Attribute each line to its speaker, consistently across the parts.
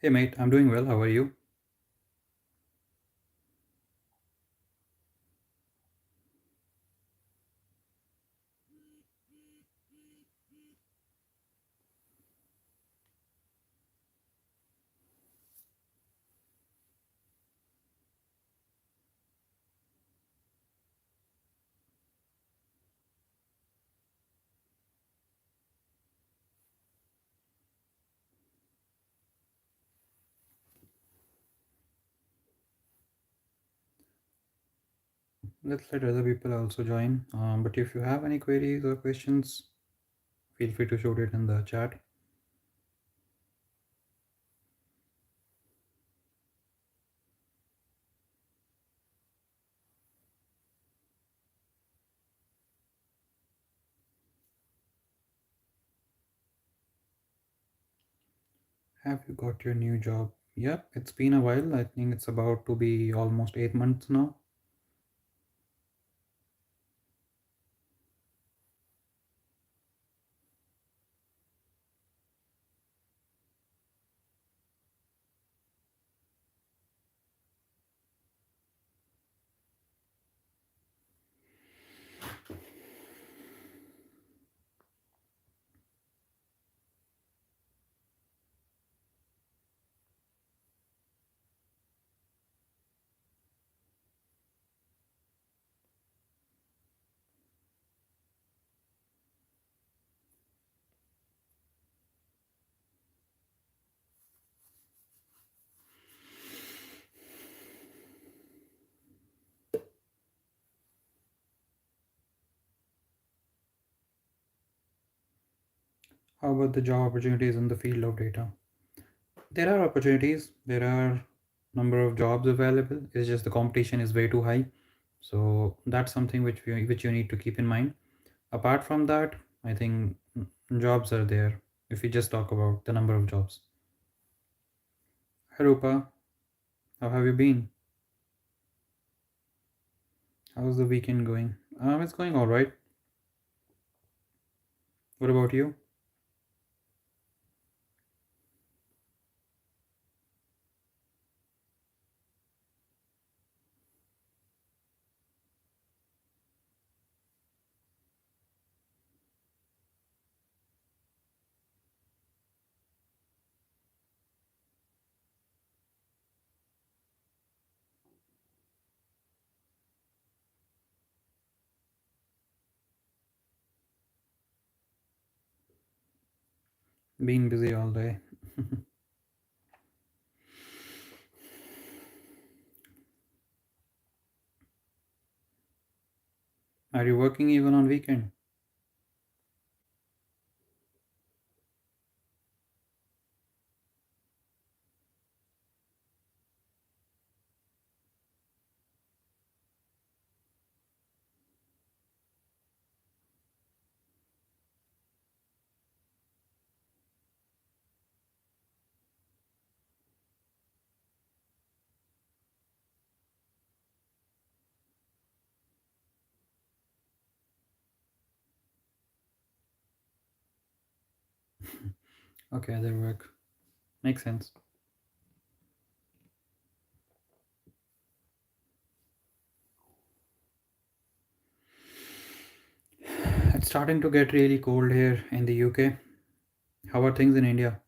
Speaker 1: Hey mate, I'm doing well. How are you? Let's let other people also join. But if you have any queries or questions, feel free to shoot it in the chat. Have you got your new job? Yep, it's been a while. I think it's about to be almost 8 months now. How about the job opportunities in the field of data? There are opportunities. There are number of jobs available. It's just the competition is way too high. So that's something which you need to keep in mind. Apart from that, I think jobs are there. If we just talk about the number of jobs. Hi Rupa, how have you been? How's the weekend going? It's going all right. What about you? Been busy all day. Are you working even on weekend? Okay, other work. Makes sense. It's starting to get really cold here in the UK. How are things in India?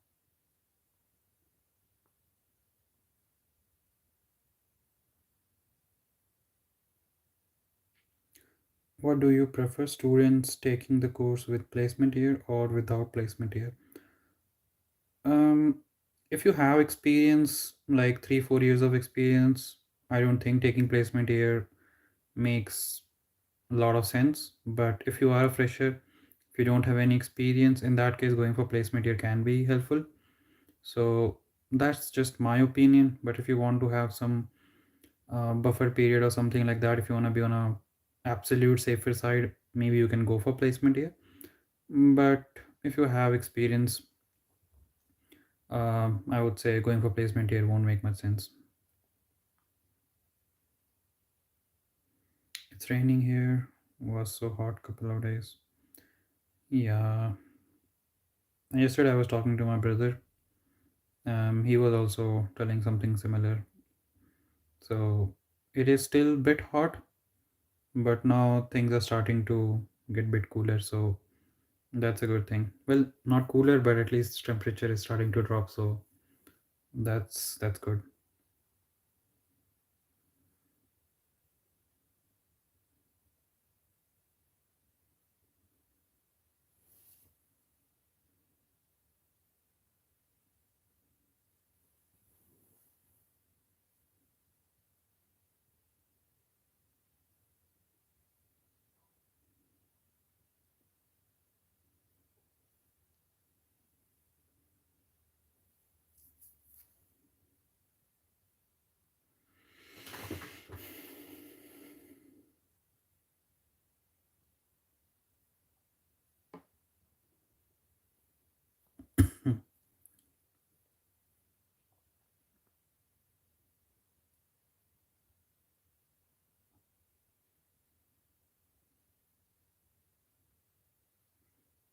Speaker 1: What do you prefer, students taking the course with placement year or without placement year? Um, if you have experience, like 3 4 years of experience, I don't think taking placement year makes a lot of sense. But if you are a fresher, if you don't have any experience, in that case, going for placement year can be helpful. So that's just my opinion. But if you want to have some buffer period or something like that, if you want to be on a absolute safer side, maybe you can go for placement year. But if you have experience, I would say going for placement year won't make much sense. It's raining here. Was so hot couple of days. Yeah. And yesterday I was talking to my brother. He was also telling something similar. So it is still a bit hot, but now things are starting to get a bit cooler. So that's a good thing. Well, not cooler, but at least temperature is starting to drop. So that's good.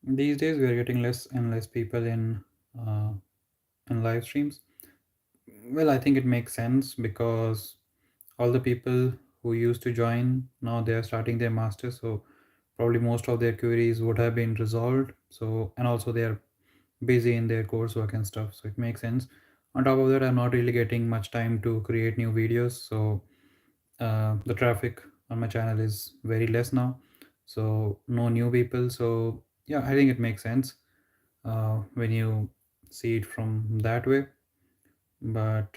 Speaker 1: These days we are getting less and less people uh, in live streams. Well, I think it makes sense because all the people who used to join now they are starting their masters, so probably most of their queries would have been resolved. So and also they are busy in their coursework and stuff, so it makes sense. On top of that, I'm not really getting much time to create new videos, so the traffic on my channel is very less now, so no new people. So yeah, I think it makes sense when you see it from that way. But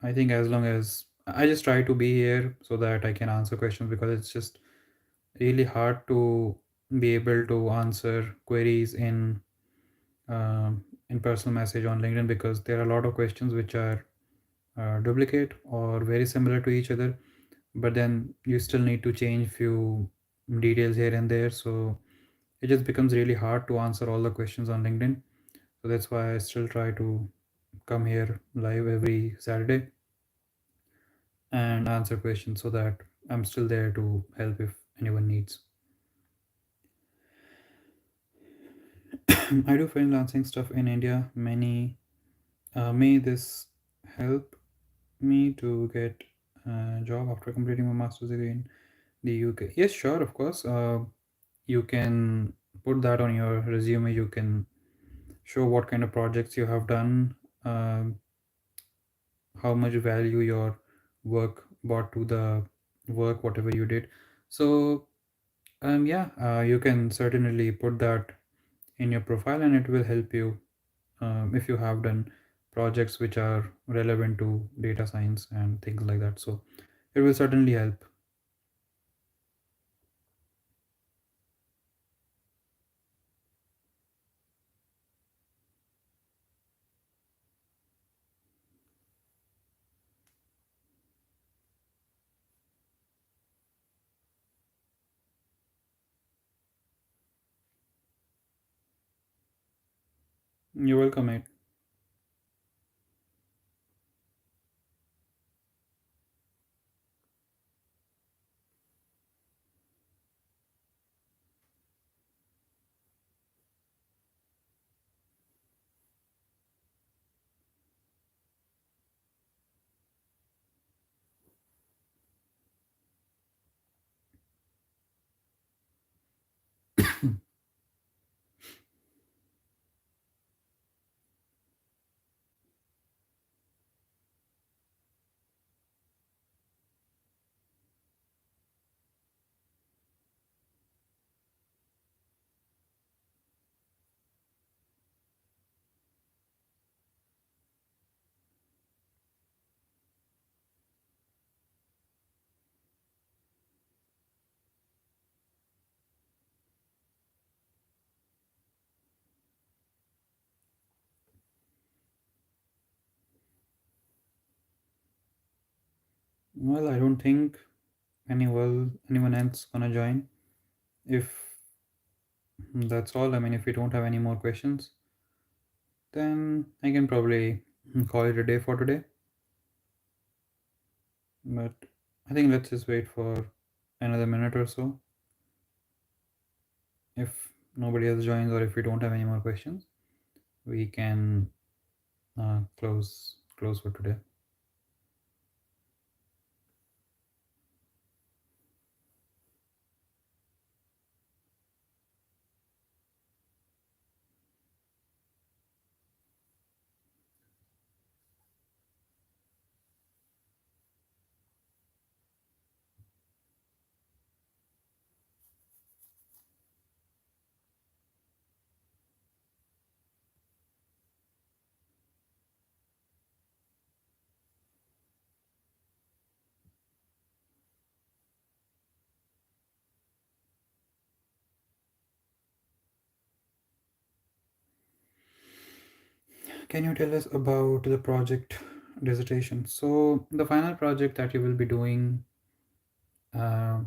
Speaker 1: I think as long as I just try to be here so that I can answer questions, because it's just really hard to be able to answer queries in personal message on LinkedIn, because there are a lot of questions which are duplicate or very similar to each other, but then you still need to change few details here and there. So it just becomes really hard to answer all the questions on LinkedIn. So that's why I still try to come here live every Saturday and answer questions, so that I'm still there to help if anyone needs. I do freelancing stuff in India. May this help me to get a job after completing my master's degree in the UK? Yes, sure, of course. You can put that on your resume. You can show what kind of projects you have done, um, how much value your work brought to the work, whatever you did. So yeah, you can certainly put that in your profile, and it will help you if you have done projects which are relevant to data science and things like that. So it will certainly help. You're welcome, mate. Well, I don't think anyone else gonna join. If that's all, I mean, if we don't have any more questions, then I can probably call it a day for today. But I think let's just wait for another minute or so. If nobody else joins, or if we don't have any more questions, we can close for today. Can you tell us about the project dissertation? So the final project that you will be doing, uh,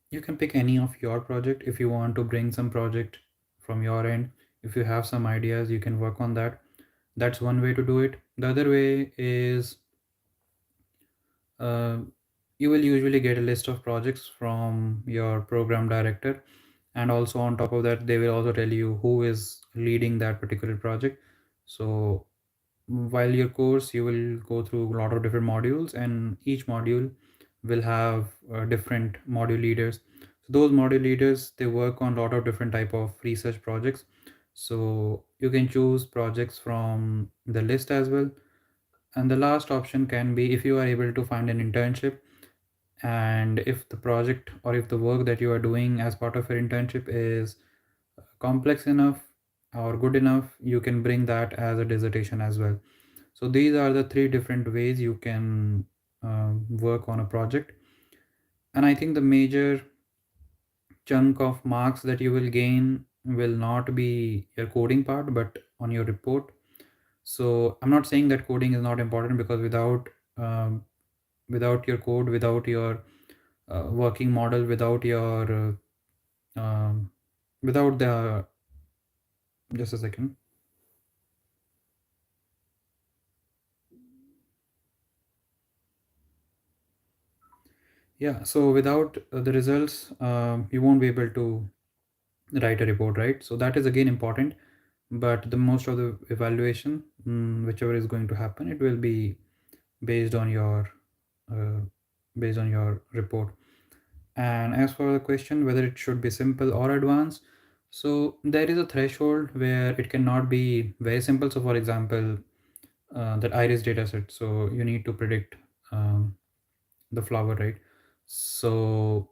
Speaker 1: you can pick any of your project. If you want to bring some project from your end, if you have some ideas, you can work on that. That's one way to do it. The other way is, uh, you will usually get a list of projects from your program director, and also on top of that they will also tell you who is leading that particular project. So while your course, you will go through a lot of different modules, and each module will have different module leaders. So those module leaders, they work on a lot of different type of research projects. So you can choose projects from the list as well. And the last option can be, if you are able to find an internship, and if the project or if the work that you are doing as part of your internship is complex enough or good enough, you can bring that as a dissertation as well. So these are the three different ways you can work on a project. And I think the major chunk of marks that you will gain will not be your coding part, but on your report. So I'm not saying that coding is not important, because um, without your code, without your working model, without the, just a second. Yeah, so without the results, you won't be able to write a report, right? So that is again important. But the most of the evaluation, whichever is going to happen, it will be based on your uh, based on your report. And as for the question whether it should be simple or advanced, so there is a threshold where it cannot be very simple. So for example, that iris data set, so you need to predict the flower, right? So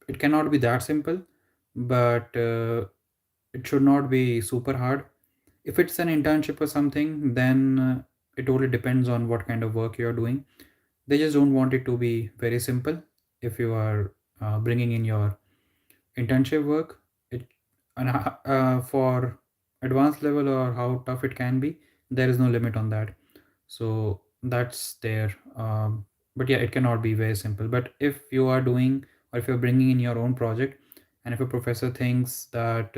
Speaker 1: it cannot be that simple, but it should not be super hard. If it's an internship or something, then it totally depends on what kind of work you're doing. They just don't want it to be very simple. If you are bringing in your internship work, it, and for advanced level or how tough it can be, there is no limit on that. So that's there. But yeah, it cannot be very simple. But if you are doing, or if you're bringing in your own project, and if a professor thinks that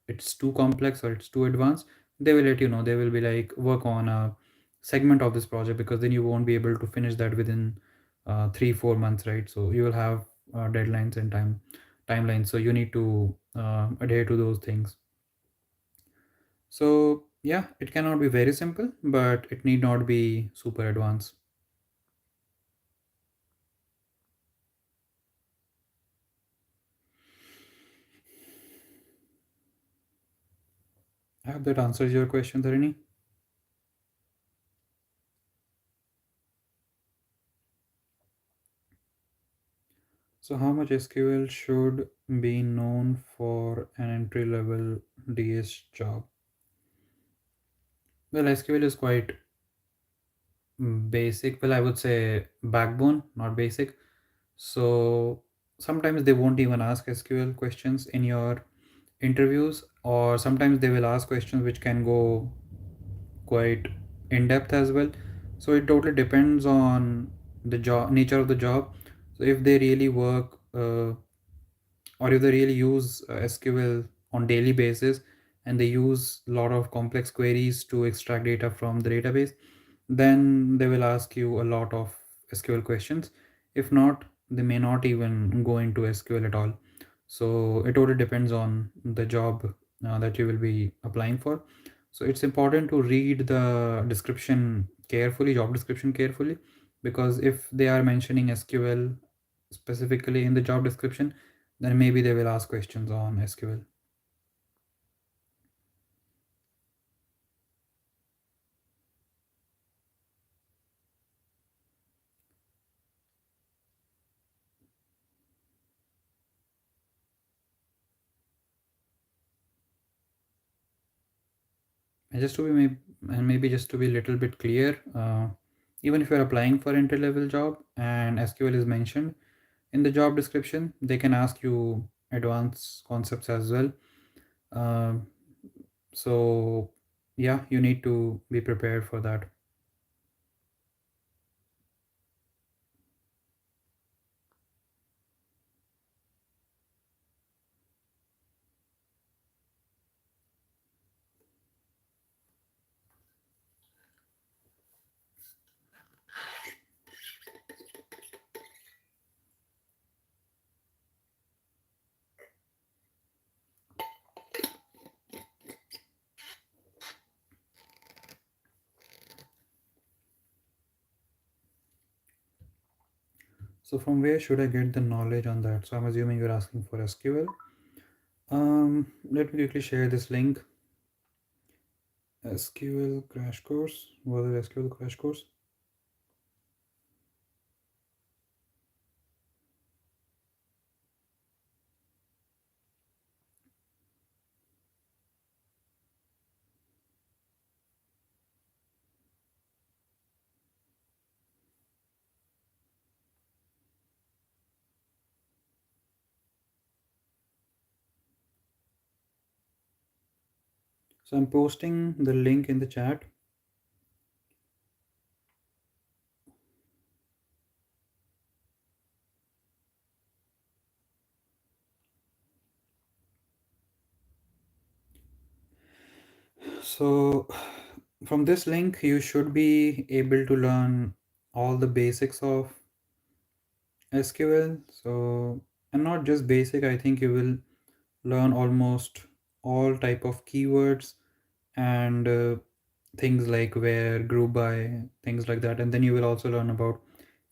Speaker 1: it's too complex or it's too advanced, they will let you know. They will be like, work on a segment of this project, because then you won't be able to finish that within 3 4 months, right? So you will have deadlines and timelines, so you need to adhere to those things. So yeah, it cannot be very simple, but it need not be super advanced. I hope that answers your question, Dharini. So how much SQL should be known for an entry level DS job? Well, SQL is quite basic. Well, I would say backbone, not basic. So sometimes they won't even ask SQL questions in your interviews, or sometimes they will ask questions which can go quite in depth as well. So it totally depends on the job, nature of the job. So if they really work, or if they really use SQL on daily basis, and they use a lot of complex queries to extract data from the database, then they will ask you a lot of SQL questions. If not, they may not even go into SQL at all. So it totally depends on the job that you will be applying for. So it's important to read the description carefully, job description carefully, because if they are mentioning SQL specifically in the job description, then maybe they will ask questions on SQL. And just to be maybe just to be a little bit clear, even if you're applying for entry level job and SQL is mentioned in the job description, they can ask you advanced concepts as well. Um so yeah, you need to be prepared for that. So from where should I get the knowledge on that? So I'm assuming you're asking for SQL. Let me quickly share this link. SQL crash course. Was it SQL crash course? So I'm posting the link in the chat. So from this link, you should be able to learn all the basics of SQL. So, and not just basic, I think you will learn almost all type of keywords and things like where, group by, things like that. And then you will also learn about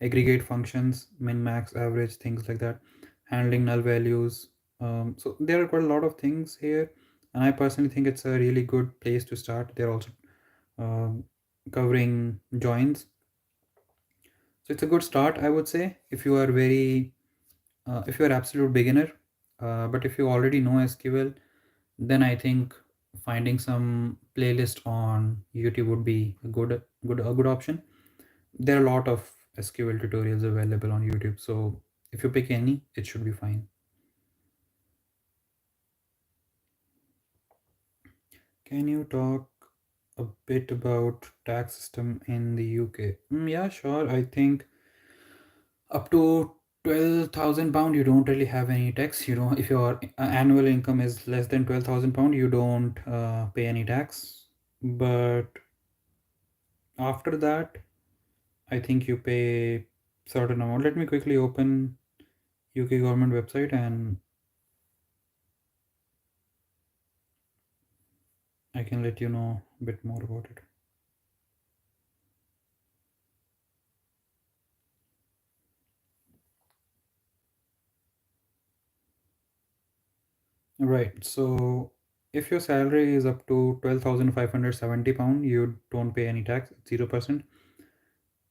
Speaker 1: aggregate functions, min, max, average, things like that, handling null values. So there are quite a lot of things here, and I personally think it's a really good place to start. They're also um, covering joins, so it's a good start, I would say, if you are very if you are absolute beginner. But if you already know SQL, then I think finding some playlist on YouTube would be a good option. There are a lot of SQL tutorials available on YouTube, so if you pick any, it should be fine. Can you talk a bit about tax system in the UK? Yeah, sure. I think up to 12,000 pound you don't really have any tax. You know, if your annual income is less than 12,000 pound, you don't pay any tax. But after that, I think you pay certain amount. Let me quickly open UK government website and I can let you know a bit more about it. Right. So if your salary is up to 12,570 pound, you don't pay any tax, 0%.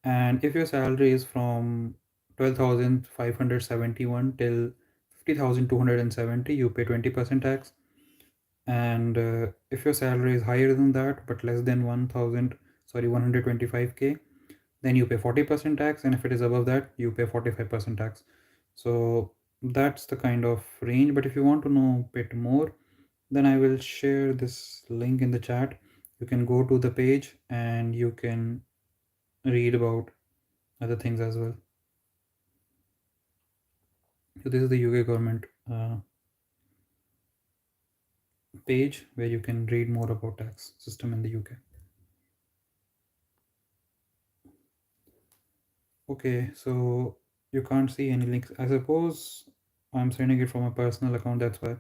Speaker 1: And if your salary is from 12,571 till 50,270, you pay 20% tax. And if your salary is higher than that but less than 1,000, sorry, 125k, then you pay 40% tax, and if it is above that, you pay 45% tax. So that's the kind of range. But if you want to know a bit more, then I will share this link in the chat. You can go to the page and you can read about other things as well. So this is the UK government page where you can read more about tax system in the UK. Okay, so you can't see any links. I suppose I'm sending it from a personal account, that's why.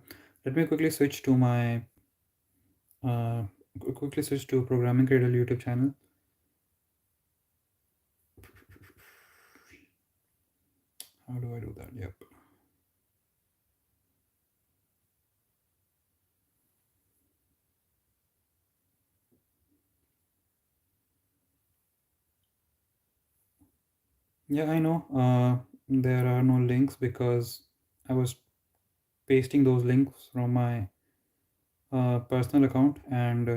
Speaker 1: Let me quickly switch to my quickly switch to Programming Cradle YouTube channel. How do I do that? Yep. Yeah, I know. There are no links because I was pasting those links from my personal account, and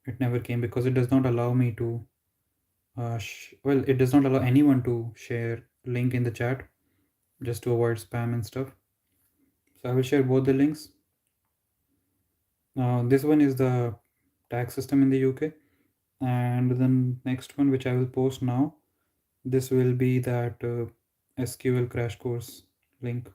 Speaker 1: it never came because it does not allow me to. Well, it does not allow anyone to share link in the chat just to avoid spam and stuff. So I will share both the links. This one is the tax system in the UK, and the next one, which I will post now, this will be that SQL crash course link.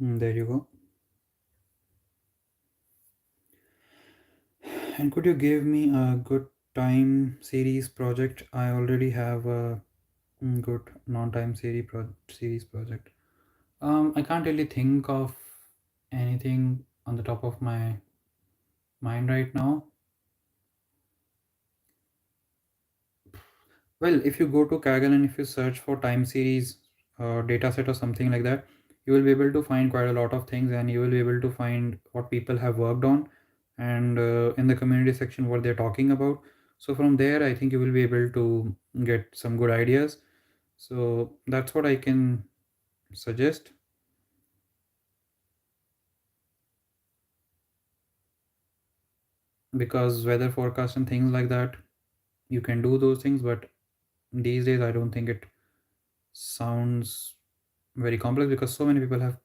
Speaker 1: There you go. And could you give me a good time series project? I already have a good non-time series project. I can't really think of anything on the top of my mind right now. Well, if you go to Kaggle and if you search for time series data set or something like that, you will be able to find quite a lot of things, and you will be able to find what people have worked on, and in the community section what they're talking about. So from there, I think you will be able to get some good ideas. So that's what I can suggest. Because weather forecast and things like that, you can do those things, but these days I don't think it sounds very complex because so many people have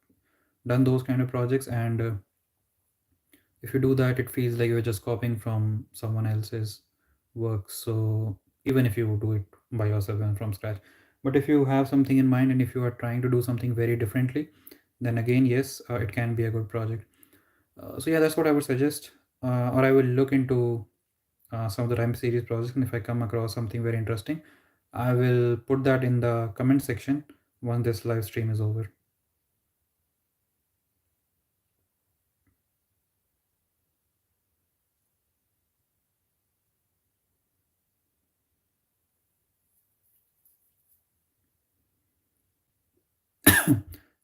Speaker 1: done those kind of projects, and if you do that, it feels like you're just copying from someone else's work. So even if you do it by yourself and from scratch, but if you have something in mind and if you are trying to do something very differently, then again, yes, it can be a good project. So yeah, that's what I would suggest. Or I will look into some of the time series projects, and if I come across something very interesting, I will put that in the comment section once this live stream is over.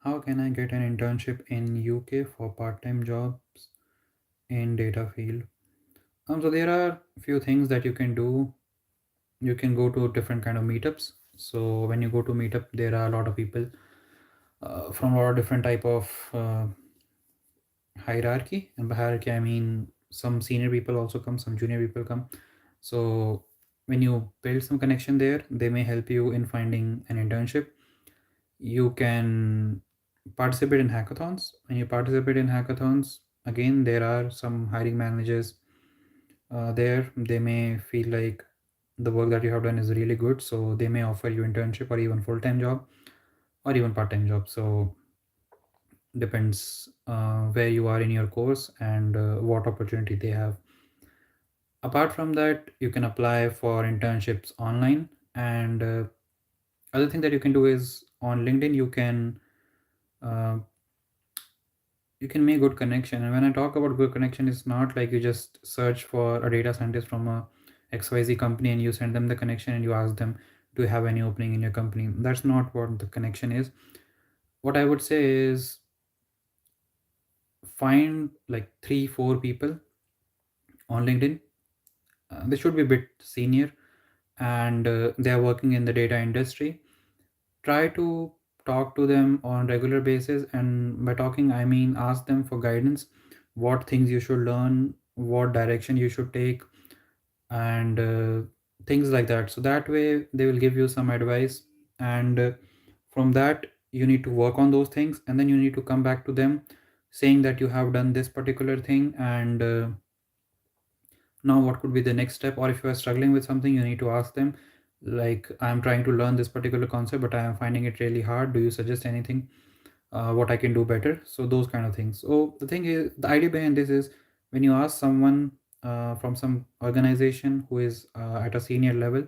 Speaker 1: How can I get an internship in UK for part-time jobs in data field? So there are few things that you can do. You can go to different kind of meetups. So when you go to meetup, there are a lot of people from a lot of different type of hierarchy. And by hierarchy, I mean some senior people also come, some junior people come. So when you build some connection there, they may help you in finding an internship. You can participate in hackathons. When you participate in hackathons, again, there are some hiring managers there. They may feel like the work that you have done is really good, so they may offer you internship or even full-time job or even part-time job. So depends where you are in your course and what opportunity they have. Apart from that, you can apply for internships online, and other thing that you can do is on LinkedIn uh, you can make good connection. And when I talk about good connection, it's not like you just search for a data scientist from a XYZ company and you send them the connection and you ask them, do you have any opening in your company? That's not what the connection is. What I would say is find like 3 4 people on LinkedIn. They should be a bit senior, and they are working in the data industry. Try to talk to them on regular basis, and by talking I mean ask them for guidance, what things you should learn, what direction you should take, and things like that. So that way they will give you some advice, and from that you need to work on those things, and then you need to come back to them saying that you have done this particular thing, and now what could be the next step. Or if you are struggling with something, you need to ask them, like, I'm trying to learn this particular concept but I am finding it really hard, do you suggest anything, what I can do better? So those kind of things. So the thing is, the idea behind this is, when you ask someone from some organization who is at a senior level.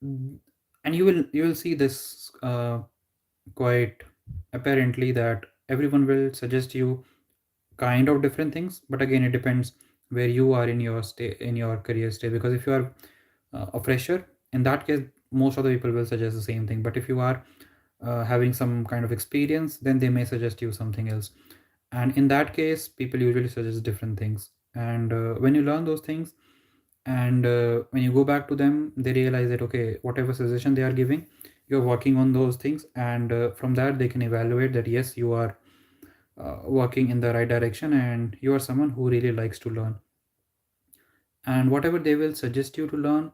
Speaker 1: Mm, and you will see this quite apparently, that everyone will suggest you kind of different things, but again it depends where you are in your in your career stage. Because if you are a fresher, in that case most of the people will suggest the same thing, but if you are having some kind of experience, then they may suggest you something else. And in that case people usually suggest different things. And when you learn those things, and when you go back to them, they realize that okay, whatever suggestion they are giving, you're working on those things. And from that they can evaluate that yes, you are working in the right direction, and you are someone who really likes to learn. And whatever they will suggest you to learn,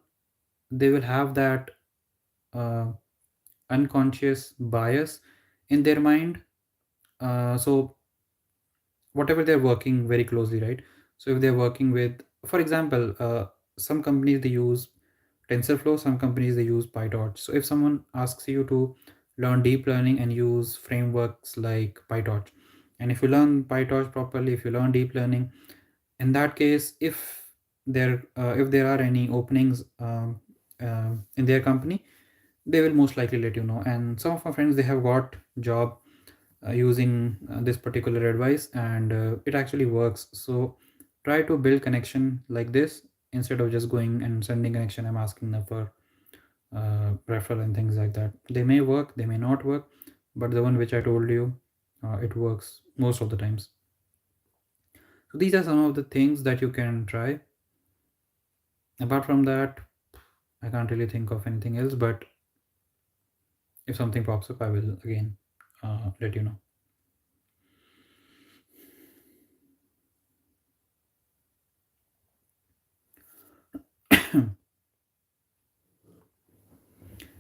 Speaker 1: they will have that uh, unconscious bias in their mind. So whatever they're working very closely, right? So if they're working with, for example, some companies they use TensorFlow, some companies they use PyTorch. So if someone asks you to learn deep learning and use frameworks like PyTorch, and if you learn PyTorch properly, if you learn deep learning, in that case, if there are any openings in their company, they will most likely let you know. And some of my friends, they have got job using this particular advice, and it actually works. So try to build connection like this, instead of just going and sending connection, I'm asking them for referral and things like that. They may work, they may not work, but the one which I told you, it works most of the times. So these are some of the things that you can try. Apart from that, I can't really think of anything else, but if something pops up, I will again let you know.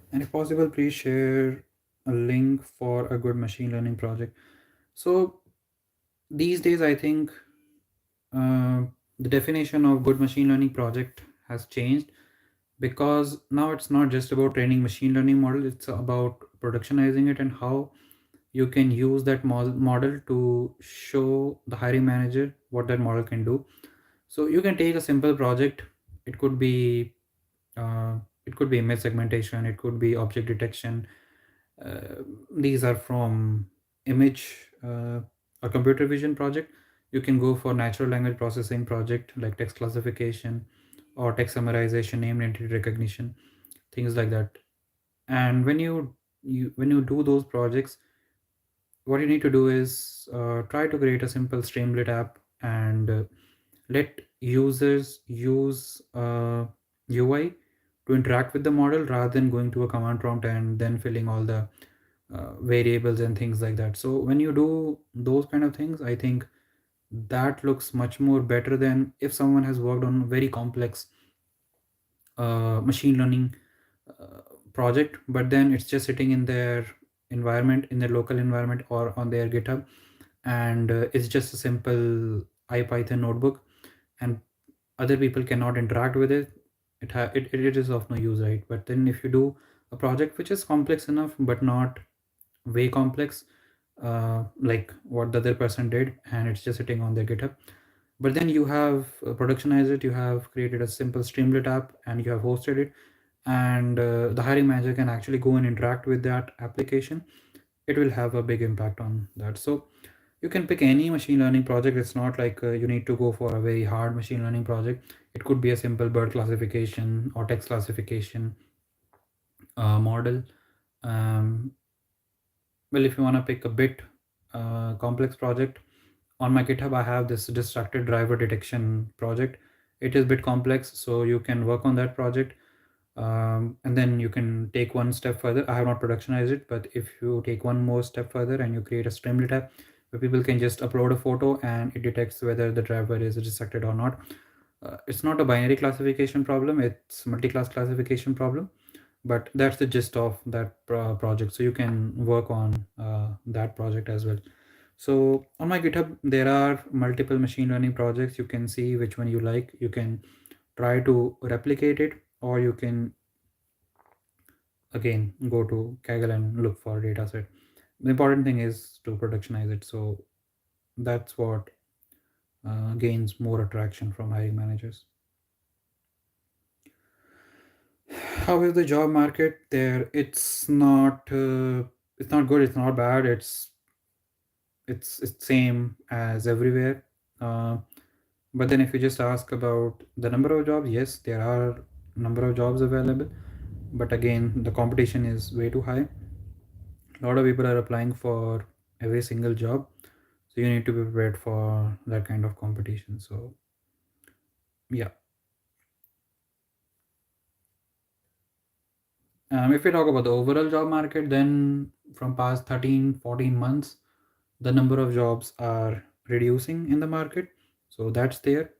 Speaker 1: And if possible, please share a link for a good machine learning project. So these days, I think uh, the definition of good machine learning project has changed, because now it's not just about training machine learning model, it's about productionizing it, and how you can use that model to show the hiring manager what that model can do. So you can take a simple project. It could be uh, it could be image segmentation, it could be object detection. uh, these are from image or computer vision project. You can go for natural language processing project like text classification or text summarization, name entity recognition, things like that. And when you do those projects, what you need to do is try to create a simple Streamlit app, and let users use UI to interact with the model, rather than going to a command prompt and then filling all the variables and things like that. So when you do those kind of things, I think that looks much more better than if someone has worked on very complex machine learning uh, project, but then it's just sitting in their environment, in their local environment, or on their GitHub, and it's just a simple IPython notebook, and other people cannot interact with it. It is of no use, right? But then if you do a project which is complex enough but not way complex, like what the other person did, and it's just sitting on their GitHub, but then you have productionized it, you have created a simple Streamlit app, and you have hosted it, and the hiring manager can actually go and interact with that application, it will have a big impact on that. So you can pick any machine learning project. It's not like you need to go for a very hard machine learning project. It could be a simple bird classification or text classification model. um, well, if you want to pick a bit complex project, on my GitHub I have this distracted driver detection project. It is a bit complex, so you can work on that project. And then you can take one step further. I have not productionized it, but if you take one more step further and you create a Streamlit app where people can just upload a photo and it detects whether the driver is distracted or not. It's not a binary classification problem, it's multi-class classification problem, but that's the gist of that project. So you can work on that project as well. So on my GitHub there are multiple machine learning projects. You can see which one you like, you can try to replicate it, or you can again go to Kaggle and look for a data set. The important thing is to productionize it. So that's what gains more attraction from hiring managers. How is the job market there? It's not good. It's not bad. It's same as everywhere. Uh, but then if you just ask about the number of jobs, yes, there are number of jobs available. But again, the competition is way too high. A lot of people are applying for every single job, so you need to be prepared for that kind of competition. So yeah. If we talk about the overall job market, then from past 13-14 months, the number of jobs are reducing in the market. So that's there.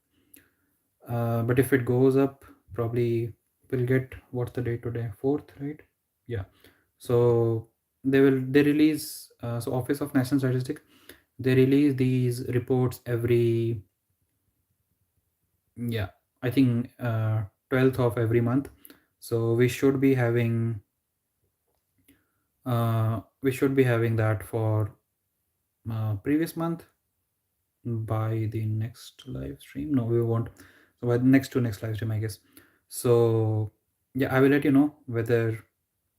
Speaker 1: But if it goes up, probably we'll get, what's the date today? Fourth, right? Yeah. So they release, so Office of National Statistics, they release these reports every, yeah, I think 12th of every month. So we should be having that for previous month by the next live stream. No, we won't. So by the next live stream, I guess. So yeah, I will let you know whether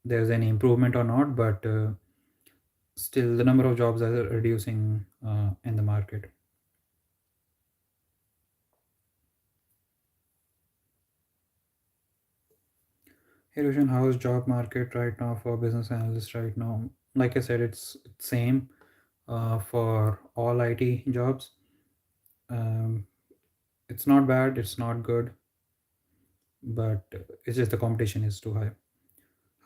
Speaker 1: there's any improvement or not. But still, the number of jobs are reducing in the market. Hey Roshan, how is job market right now for business analysts right now? Like I said, it's same for all IT jobs. Um, it's not bad, it's not good, but it's just the competition is too high.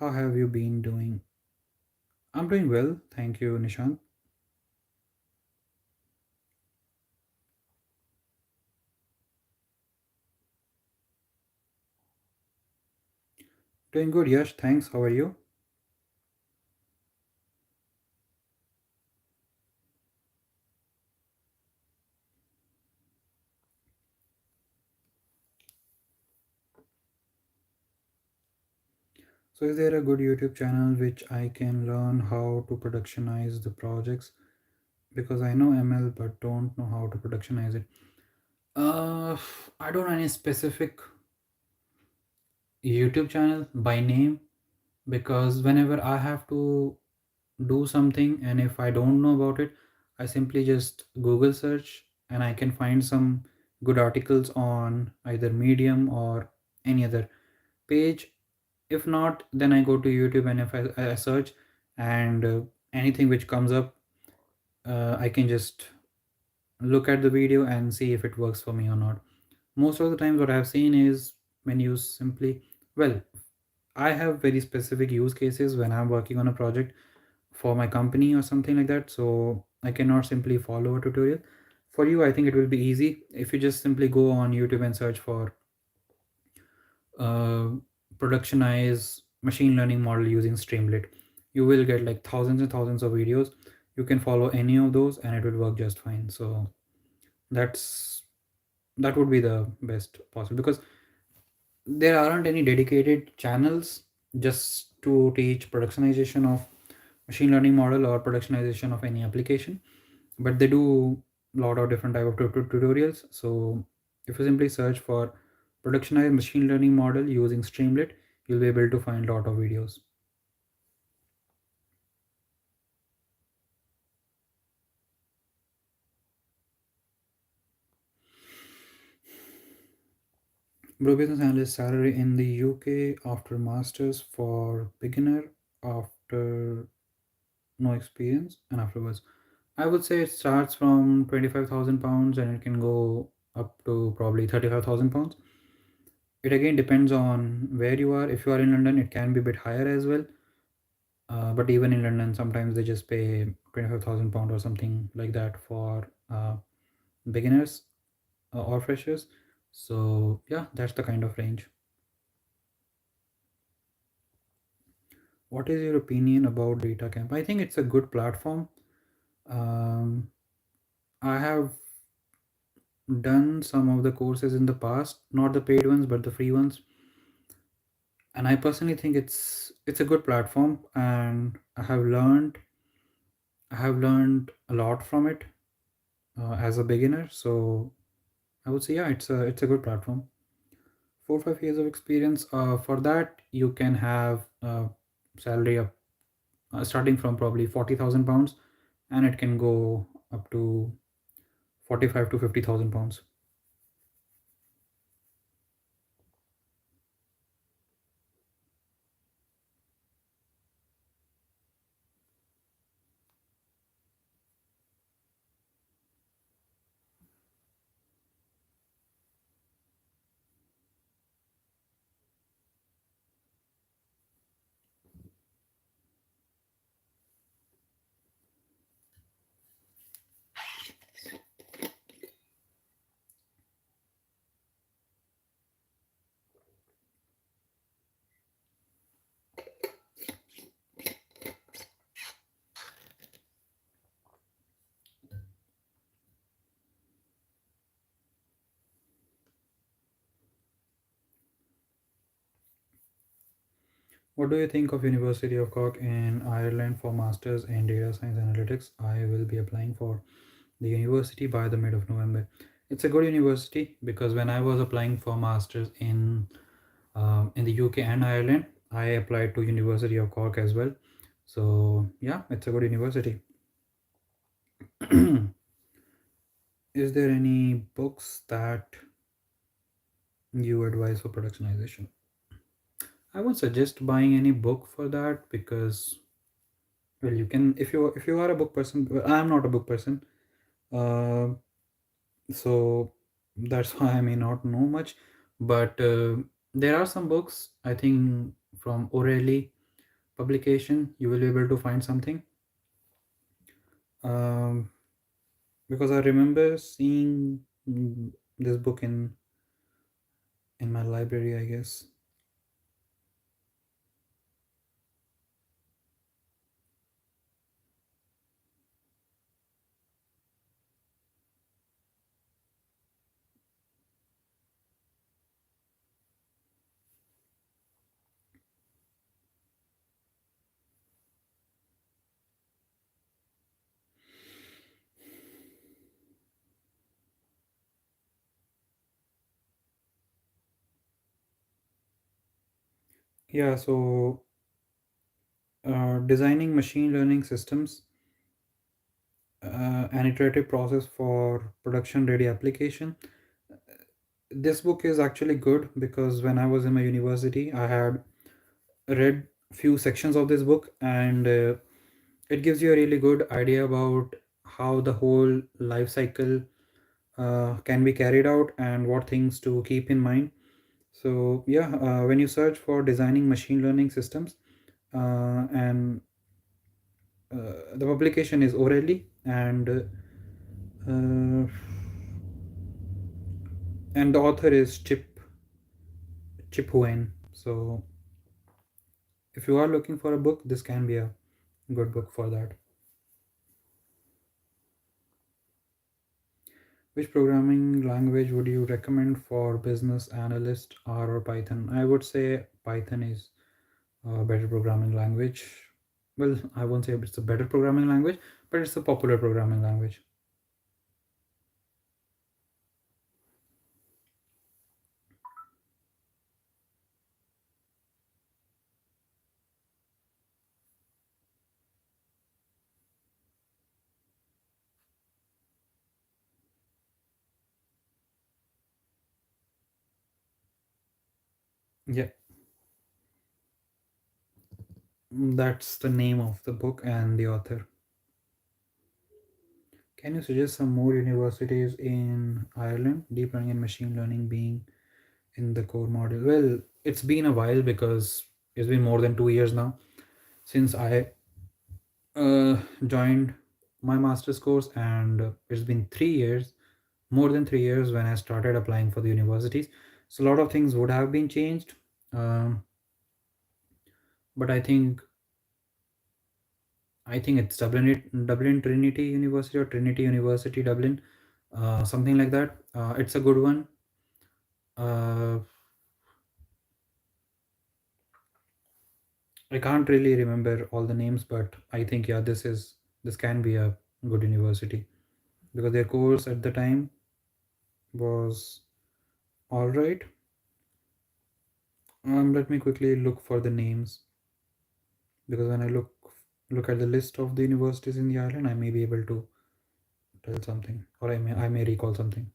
Speaker 1: How have you been doing? I'm doing well, thank you, Nishant. Doing good, Yash. Thanks. How are you? So, is there a good YouTube channel which I can learn how to productionize the projects? Because I know ML but don't know how to productionize it. Uh, I don't know any specific YouTube channel by name, because whenever I have to do something and if I don't know about it, I simply just Google search and I can find some good articles on either Medium or any other page. If not, then I go to YouTube, and if I search, and anything which comes up, I can just look at the video and see if it works for me or not. Most of the times what I've seen is when you simply, well, I have very specific use cases when I'm working on a project for my company or something like that, so I cannot simply follow a tutorial. For you, I think it will be easy if you just simply go on YouTube and search for uh, productionize machine learning model using Streamlit. You will get like thousands and thousands of videos. You can follow any of those and it will work just fine. So that's that would be the best possible, because there aren't any dedicated channels just to teach productionization of machine learning model or productionization of any application, but they do a lot of different type of tutorials. So if you simply search for productionized machine learning model using Streamlit, you'll be able to find a lot of videos. Bro, business analyst salary in the UK after masters for beginner, after no experience, and afterwards. I would say it starts from £25,000 and it can go up to probably £35,000. It again depends on where you are. If you are in London, it can be a bit higher as well. But even in London, sometimes they just pay £25,000 or something like that for beginners or freshers. So yeah, that's the kind of range. What is your opinion about data camp? I think it's a good platform. um, I have done some of the courses in the past, not the paid ones but the free ones, and I personally think it's a good platform, and I have learned a lot from it. as a beginner. So I would say, yeah, it's a good platform. 4 5 years of experience. For that, you can have salary up starting from probably 40,000 pounds, and it can go up to 45 to 50,000 pounds. What do you think of University of Cork in Ireland for masters in data science analytics? I will be applying for the university by the mid of November. It's a good university because when I was applying for masters in the UK and Ireland, I applied to University of Cork as well. So yeah, it's a good university. Is there any books that you advise for productionization? I won't suggest buying any book for that because, well, you can, if you are a book person. Well, I'm not a book person, uh, so that's why I may not know much. But there are some books, I think, from O'Reilly publication. You will be able to find something, um, because I remember seeing this book in my library, I guess. Yeah, so designing machine learning systems, an iterative process for production ready application. This book is actually good because when I was in my university, I had read few sections of this book, and it gives you a really good idea about how the whole life cycle can be carried out and what things to keep in mind. So yeah, when you search for designing machine learning systems, and the publication is O'Reilly, uh, and the author is Chip Huyen. So if you are looking for a book, this can be a good book for that. Which programming language would you recommend for business analyst, R or Python? I would say Python is a better programming language. Well, I won't say it's a better programming language, but it's a popular programming language. Yeah, that's the name of the book and the author. Can you suggest some more universities in Ireland? Deep learning and machine learning being in the core module. Well, it's been a while because it's been more than 2 years now since I joined my master's course, and it's been 3 years, more than 3 years, when I started applying for the universities. So a lot of things would have been changed, but I think it's Dublin Trinity University or Trinity University Dublin, something like that. It's a good one. Uh, I can't really remember all the names, but I think, yeah, this can be a good university. because their course at the time was all right. Let me quickly look for the names, because when I look at the list of the universities in the island, I may be able to tell something, or I may recall something.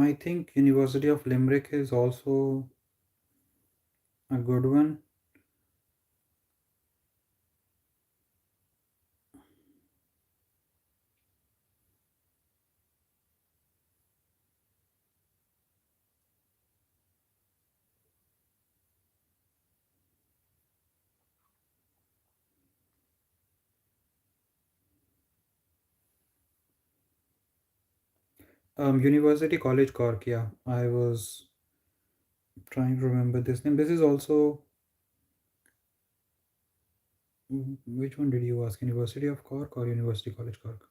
Speaker 1: I think University of Limerick is also a good one. University College Cork. Yeah, I was trying to remember this name. This is also, which one did you ask? University of Cork or University College Cork?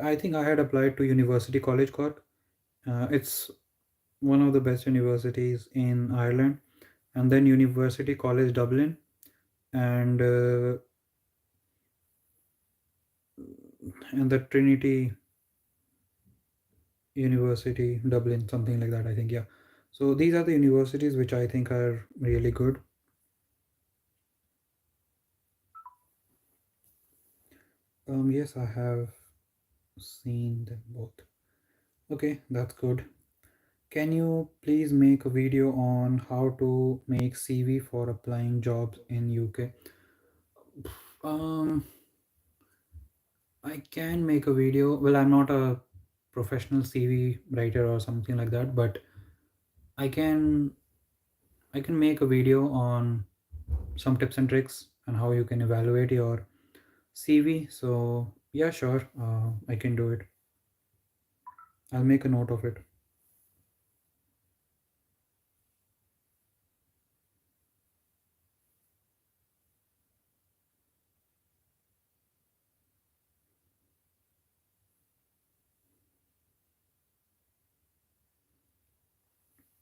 Speaker 1: I think I had applied to University College Cork. It's one of the best universities in Ireland, and then University College Dublin, and the Trinity University Dublin, something like that. I think, yeah. So these are the universities which I think are really good. Yes, I have seen them both. Okay, that's good. Can you please make a video on how to make CV for applying jobs in UK? Um, I can make a video. Well, I'm not a professional CV writer or something like that, but I can I can make a video on some tips and tricks on how you can evaluate your CV. So yeah, sure, I can do it. I'll make a note of it.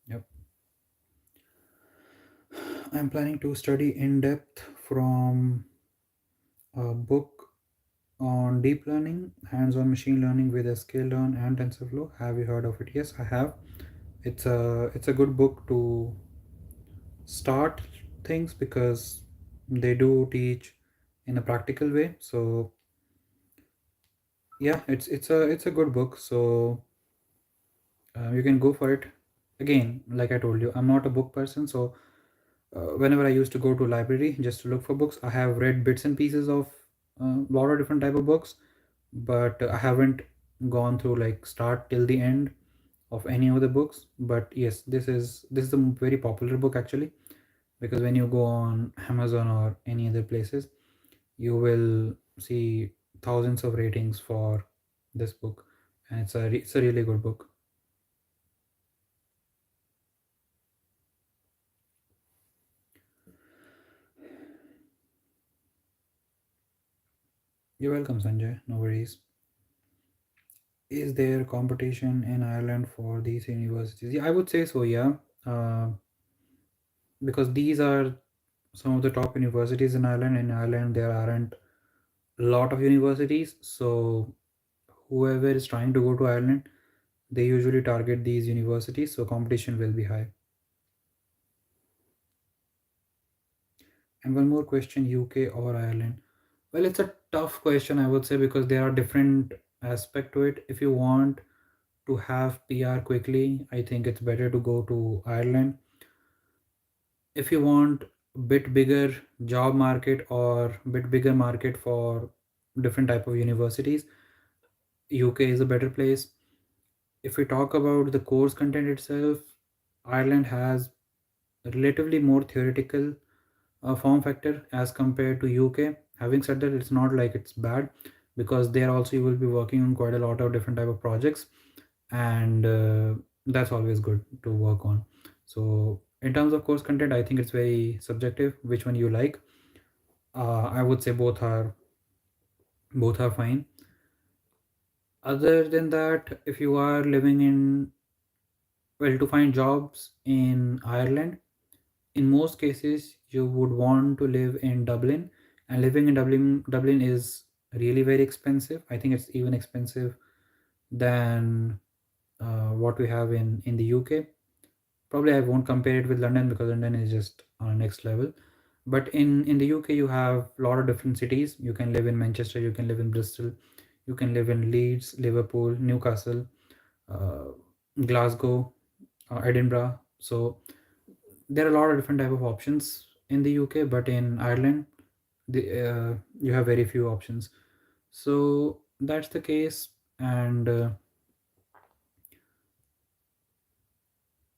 Speaker 1: Yep. I'm planning to study in depth from a book on deep learning, hands-on machine learning with sklearn and TensorFlow. Have you heard of it? Yes, I have. It's a good book to start things, because they do teach in a practical way. So yeah, it's a good book. So you can go for it. Again, like I told you, I'm not a book person, so whenever I used to go to library just to look for books, I have read bits and pieces of a lot of different type of books, but I haven't gone through like start till the end of any of the books. But yes, this is a very popular book actually, because when you go on Amazon or any other places, you will see thousands of ratings for this book, and it's a really good book. You're welcome, Sanjay. No worries. Is there competition in Ireland for these universities? Yeah, I would say so. Yeah, uh, because these are some of the top universities in Ireland. In Ireland, there aren't a lot of universities, so whoever is trying to go to Ireland, they usually target these universities. So competition will be high. And one more question: UK or Ireland? Well, it's a tough question, I would say, because there are different aspect to it. If you want to have PR quickly, I think it's better to go to Ireland. If you want bit bigger job market or bit bigger market for different type of universities, UK is a better place. If we talk about the course content itself, Ireland has relatively more theoretical form factor as compared to UK. Having said that, it's not like it's bad, because there also you will be working on quite a lot of different type of projects, and that's always good to work on. So in terms of course content, I think it's very subjective which one you like. I would say both are fine. Other than that, if you are living in, well, to find jobs in Ireland, in most cases you would want to live in Dublin, and living in Dublin is really very expensive. I think it's even expensive than what we have in the UK. Probably I won't compare it with London, because London is just on a next level. But in the UK you have a lot of different cities. You can live in Manchester, you can live in Bristol, you can live in Leeds, Liverpool, Newcastle, uh, Glasgow, Edinburgh. So there are a lot of different type of options in the UK, but in Ireland, you have very few options. So that's the case. And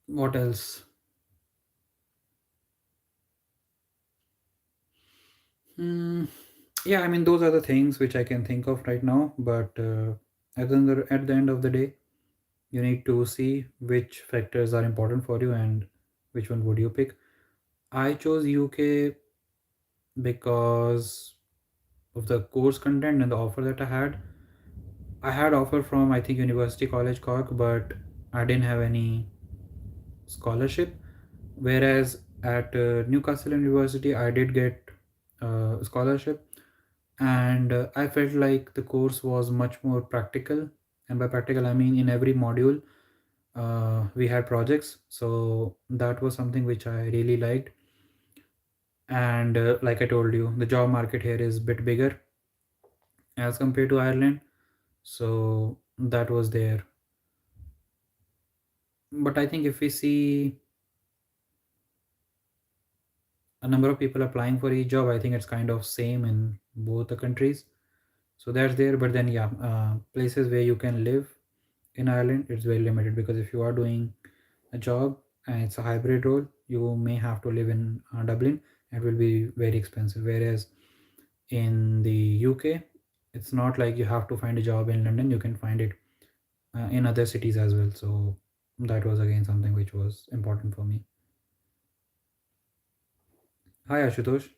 Speaker 1: what else? Hmm. Yeah, I mean, those are the things which I can think of right now. But at the end of the day, you need to see which factors are important for you and which one would you pick. I chose UK because of the course content and the offer that I had. I had offer from, I think, University College Cork, but I didn't have any scholarship. Whereas at Newcastle University, I did get a scholarship, and I felt like the course was much more practical. And by practical, I mean in every module we had projects, so that was something which I really liked. And like I told you, the job market here is a bit bigger as compared to Ireland, so that was there. But I think if we see a number of people applying for each job, I think it's kind of same in both the countries. So that's there. But then yeah, places where you can live in Ireland, it's very limited, because if you are doing a job and it's a hybrid role, you may have to live in Dublin. It will be very expensive. Whereas in the UK, it's not like you have to find a job in London, you can find it in other cities as well. So that was again something which was important for me. Hi Ashutosh.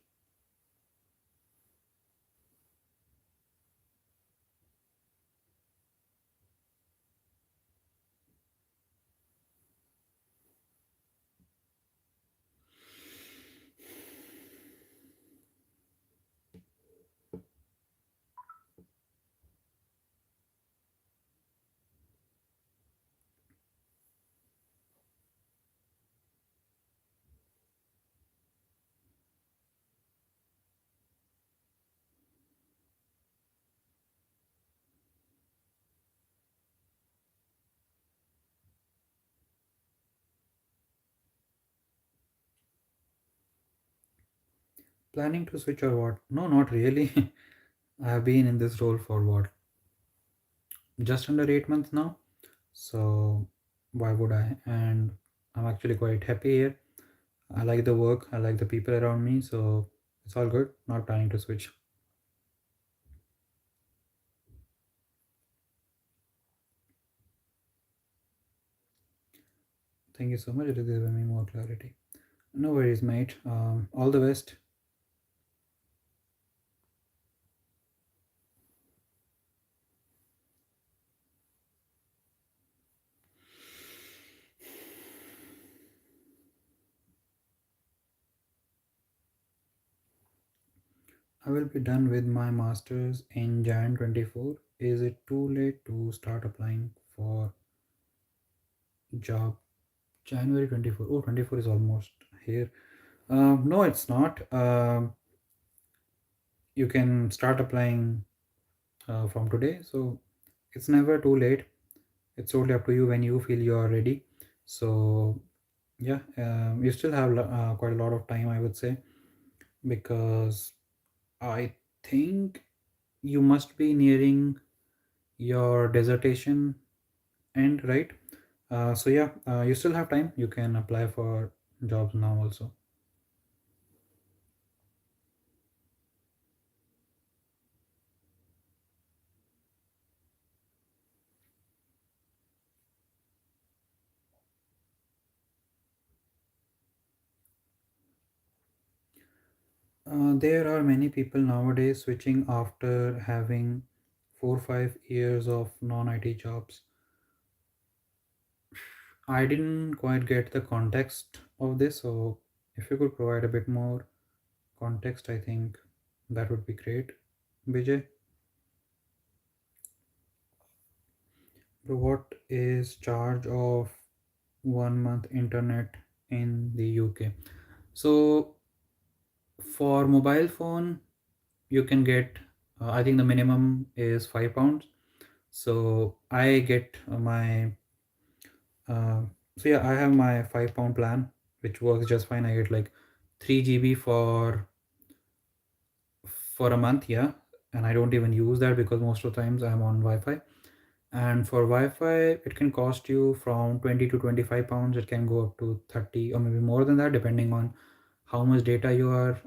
Speaker 1: Planning to switch or what? No, not really. I have been in this role for what, just under 8 months now. So why would I? And I'm actually quite happy here. I like the work, I like the people around me, so it's all good. Not planning to switch. Thank you so much. It is giving me more clarity. No worries, mate. All the best. I will be done with my masters in Jan 24. Is it too late to start applying for job? January 24. Oh, 24 is almost here. No, it's not. You can start applying from today. So it's never too late. It's totally up to you when you feel you are ready. So yeah, you still have quite a lot of time, I would say, because I think you must be nearing your dissertation end, right? So yeah, you still have time. You can apply for jobs now also. There are many people nowadays switching after having 4 5 years of non-IT jobs. I didn't quite get the context of this, so if you could provide a bit more context, I think that would be great. Vijay, bro, what is charge of 1 month internet in the UK? So for mobile phone, you can get. I think the minimum is £5. So I get my. Uh, so yeah, I have my £5 plan, which works just fine. I get like 3 GB for a month, yeah, and I don't even use that because most of the times I'm on Wi-Fi. And for Wi-Fi, it can cost you from 20 to £25. It can go up to 30 or maybe more than that, depending on how much data you are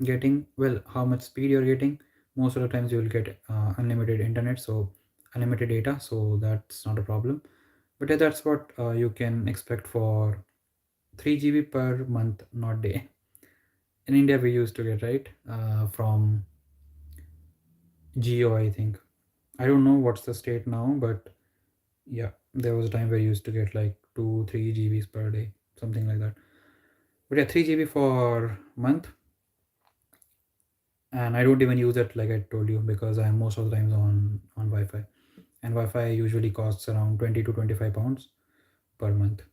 Speaker 1: getting. Well, how much speed you're getting. Most of the times you will get unlimited internet, so unlimited data, so that's not a problem. But yeah, that's what you can expect for 3 GB per month, not day. In India, we used to get right from Geo, I think. I don't know what's the state now, but yeah, there was a time where you used to get like 2 3 GBs per day, something like that. But yeah, 3 GB for month, and I don't even use it like I told you because I'm most of the times on Wi-Fi, and Wi-Fi usually costs around 20 to £25 per month.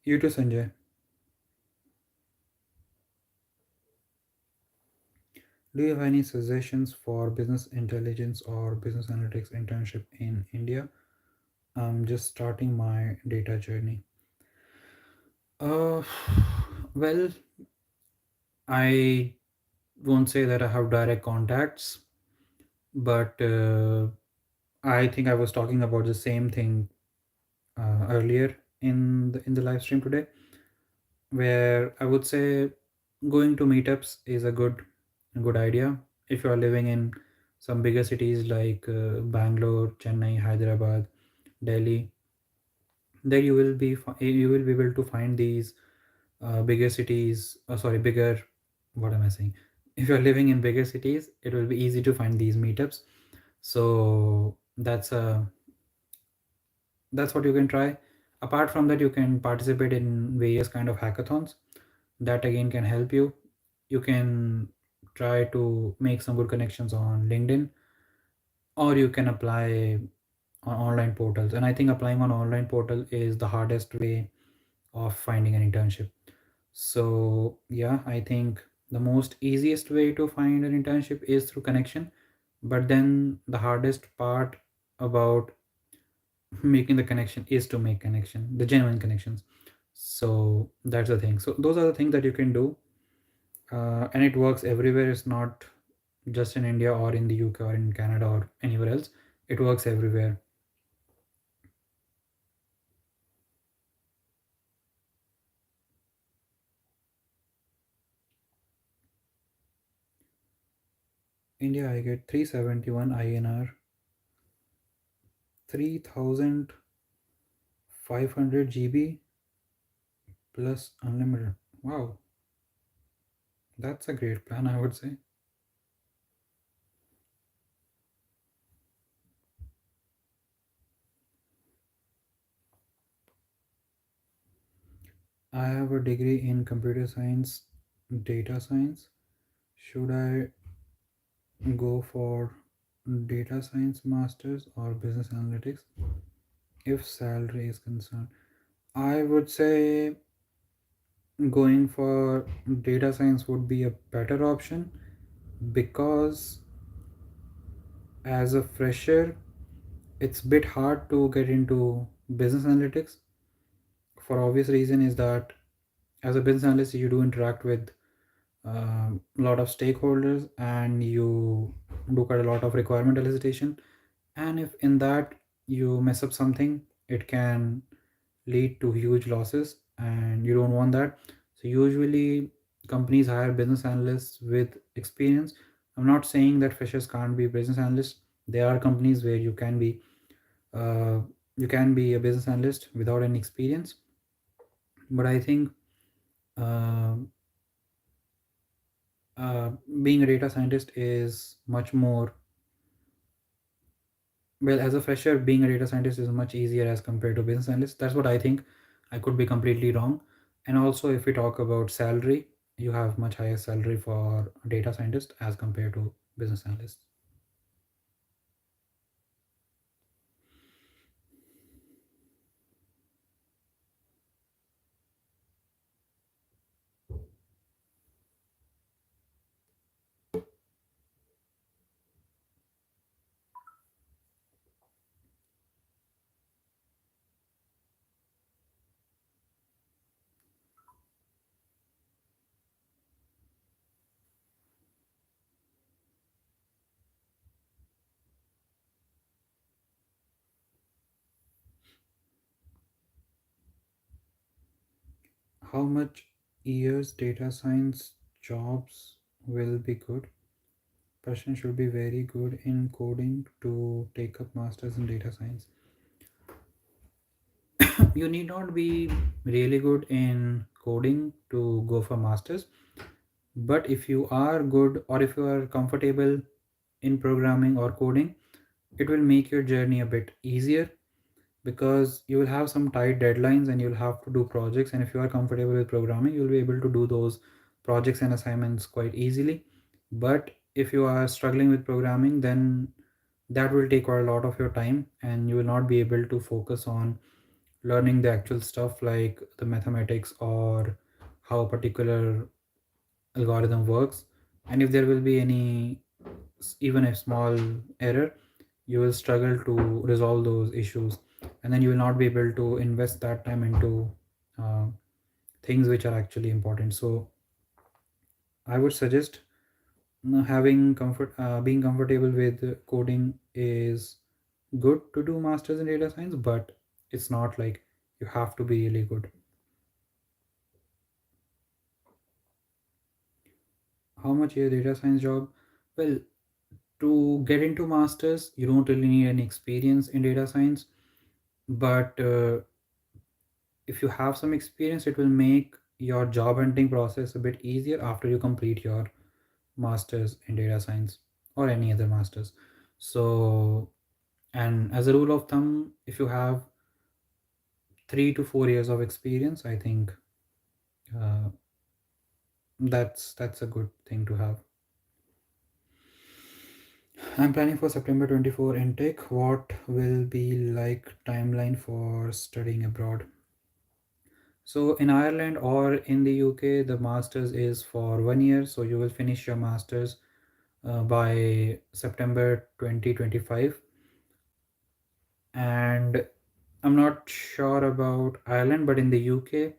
Speaker 1: You too, Sanjay. Do you have any suggestions for business intelligence or business analytics internship in India? I'm just starting my data journey. Uh, well, I won't say that I have direct contacts, but I think I was talking about the same thing earlier in the live stream today, where I would say going to meetups is a good idea if you are living in some bigger cities like Bangalore, Chennai, Hyderabad, Delhi. There you will be able to find these bigger cities. Sorry, bigger. What am I saying? If you're living in bigger cities, it will be easy to find these meetups. So that's what you can try. Apart from that, you can participate in various kind of hackathons. That again can help you. You can try to make some good connections on LinkedIn, or you can apply on online portals. And I think applying on online portal is the hardest way of finding an internship. So yeah, I think the most easiest way to find an internship is through connection. But then the hardest part about making the connection is to make connection, the genuine connections. So that's the thing. So those are the things that you can do, and it works everywhere. It's not just in India or in the UK or in Canada or anywhere else. It works everywhere. India, I get 371 INR, 3500 GB plus unlimited. Wow, that's a great plan, I would say. I have a degree in computer science, data science. Should I go for data science masters or business analytics if salary is concerned? I would say going for data science would be a better option, because as a fresher it's a bit hard to get into business analytics. For obvious reason is that as a business analyst you do interact with a lot of stakeholders, and you do quite a lot of requirement elicitation, and if in that you mess up something, it can lead to huge losses, and you don't want that. So usually companies hire business analysts with experience. I'm not saying that freshers can't be business analysts. There are companies where uh, you can be a business analyst without any experience, but I think uh, uh, being a data scientist is much more, well, as a fresher being a data scientist is much easier as compared to business analyst. That's what I think. I could be completely wrong. And also, if we talk about salary, you have much higher salary for data scientist as compared to business analyst. How much years data science jobs will be good? Person should be very good in coding to take up masters in data science. You need not be really good in coding to go for masters, but if you are good or if you are comfortable in programming or coding, it will make your journey a bit easier, because you will have some tight deadlines and you'll have to do projects, and if you are comfortable with programming you'll be able to do those projects and assignments quite easily. But if you are struggling with programming, then that will take quite a lot of your time, and you will not be able to focus on learning the actual stuff like the mathematics or how a particular algorithm works. And if there will be any even a small error, you will struggle to resolve those issues, and then you will not be able to invest that time into uh, things which are actually important. So I would suggest having comfort being comfortable with coding is good to do masters in data science, but it's not like you have to be really good. How much is a data science job? Well, to get into masters you don't really need any experience in data science, but if you have some experience it will make your job hunting process a bit easier after you complete your masters in data science or any other masters. So, and as a rule of thumb, if you have 3 to 4 years of experience, I think uh, that's a good thing to have. I'm planning for September 24 intake. What will be like timeline for studying abroad? So in Ireland or in the UK, the masters is for 1 year. So you will finish your masters by September 2025. And I'm not sure about Ireland, but in the UK,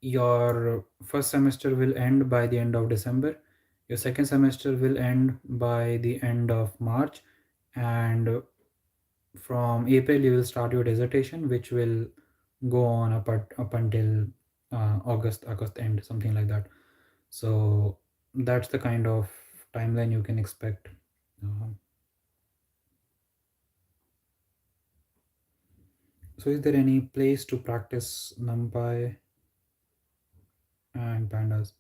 Speaker 1: your first semester will end by the end of December. Your second semester will end by the end of March. And from April, you will start your dissertation, which will go on up until August end, something like that. So that's the kind of timeline you can expect. Um, so is there any place to practice NumPy and pandas?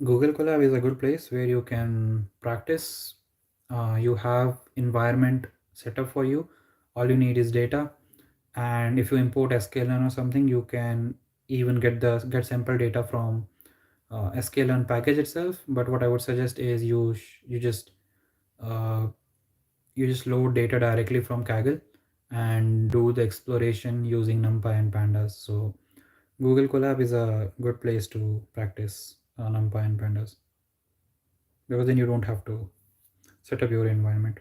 Speaker 1: Google Colab is a good place where you can practice. You have environment set up for you. All you need is data, and if you import sklearn or something, you can even get sample data from sklearn package itself. But what I would suggest is uh, you just load data directly from Kaggle and do the exploration using NumPy and pandas. So Google Colab is a good place to practice NumPy and Pandas, because then you don't have to set up your environment.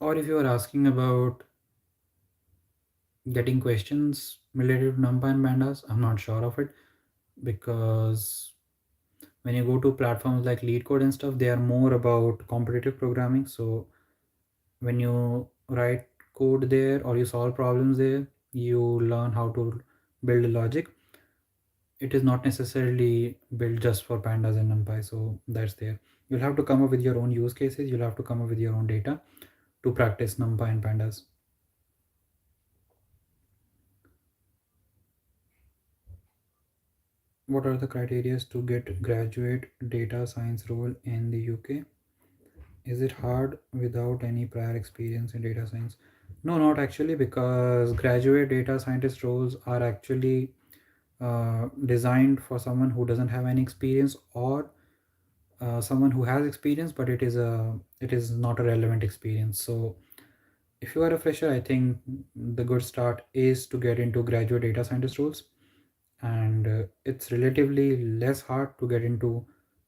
Speaker 1: Or if you are asking about getting questions related to NumPy and Pandas, I'm not sure of it, because when you go to platforms like LeetCode and stuff, they are more about competitive programming. So when you write code there or you solve problems there, you learn how to build logic. It is not necessarily built just for pandas and numpy, so that's there. You'll have to come up with your own use cases, you'll have to come up with your own data to practice numpy and pandas. What are the criteria to get graduate data science role in the UK? Is it hard without any prior experience in data science? No, not actually, because graduate data scientist roles are actually designed for someone who doesn't have any experience, or someone who has experience but it is not a relevant experience. So if you are a fresher, I think the good start is to get into graduate data scientist roles, and it's relatively less hard to get into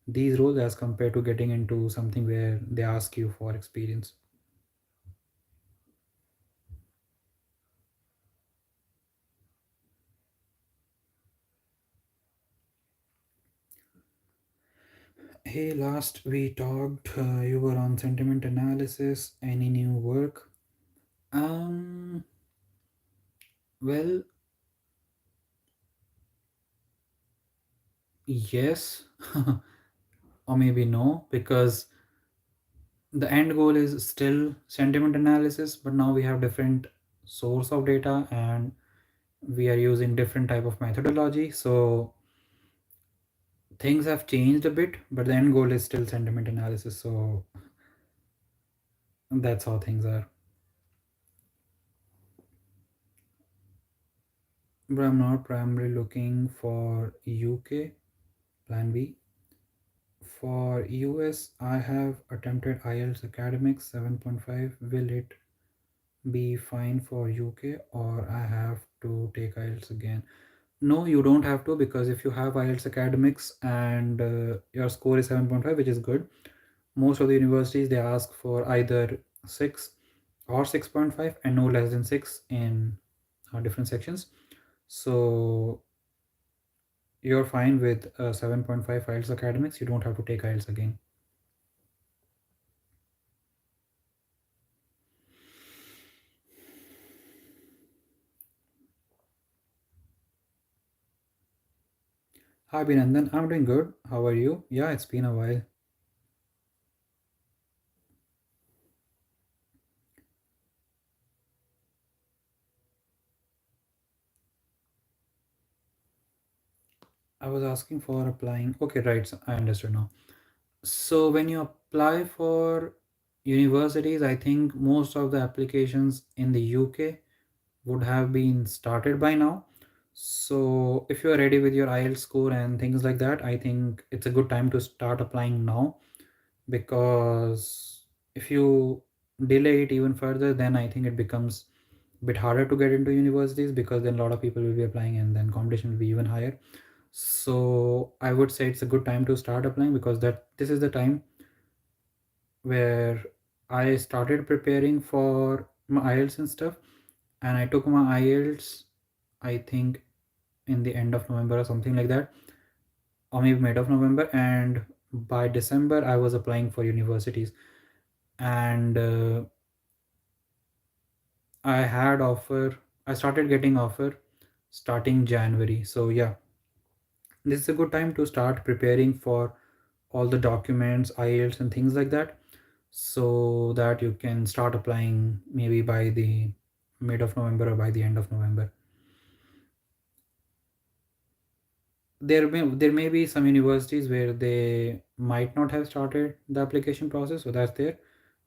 Speaker 1: these roles as compared to getting into something where they ask you for experience. Hey, last we talked, you were on sentiment analysis. Any new work? um well, yes. Or maybe no, because the end goal is still sentiment analysis, but now we have different source of data and we are using different type of methodology. So things have changed a bit, but the end goal is still sentiment analysis. So that's how things are. But I'm not primarily looking for UK. Plan B. For US, I have attempted IELTS academics 7.5. Will it be fine for UK, or I have to take IELTS again? No, you don't have to, because if you have IELTS academics and your score is 7.5, which is good, most of the universities they ask for either 6 or 6.5 and no less than 6 in different sections. So you're fine with 7.5 IELTS academics. You don't have to take IELTS again. Hi Binandan, I'm doing good. How are you? Yeah, it's been a while. I was asking for applying. Okay, right. So I understood now. So when you apply for universities, I think most of the applications in the UK would have been started by now. So if you are ready with your IELTS score and things like that, I think it's a good time to start applying now, because if you delay it even further, then I think it becomes a bit harder to get into universities, because then a lot of people will be applying and then competition will be even higher. So I would say it's a good time to start applying, because that this is the time where I started preparing for my IELTS and stuff, and I took my IELTS, I think, in the end of November or something like that, or maybe mid of November, and by December I was applying for universities, and I had offer. I started getting offer starting January. So yeah, this is a good time to start preparing for all the documents, IELTS, and things like that, so that you can start applying maybe by the mid of November or by the end of November. There may be some universities where they might not have started the application process, so that's there.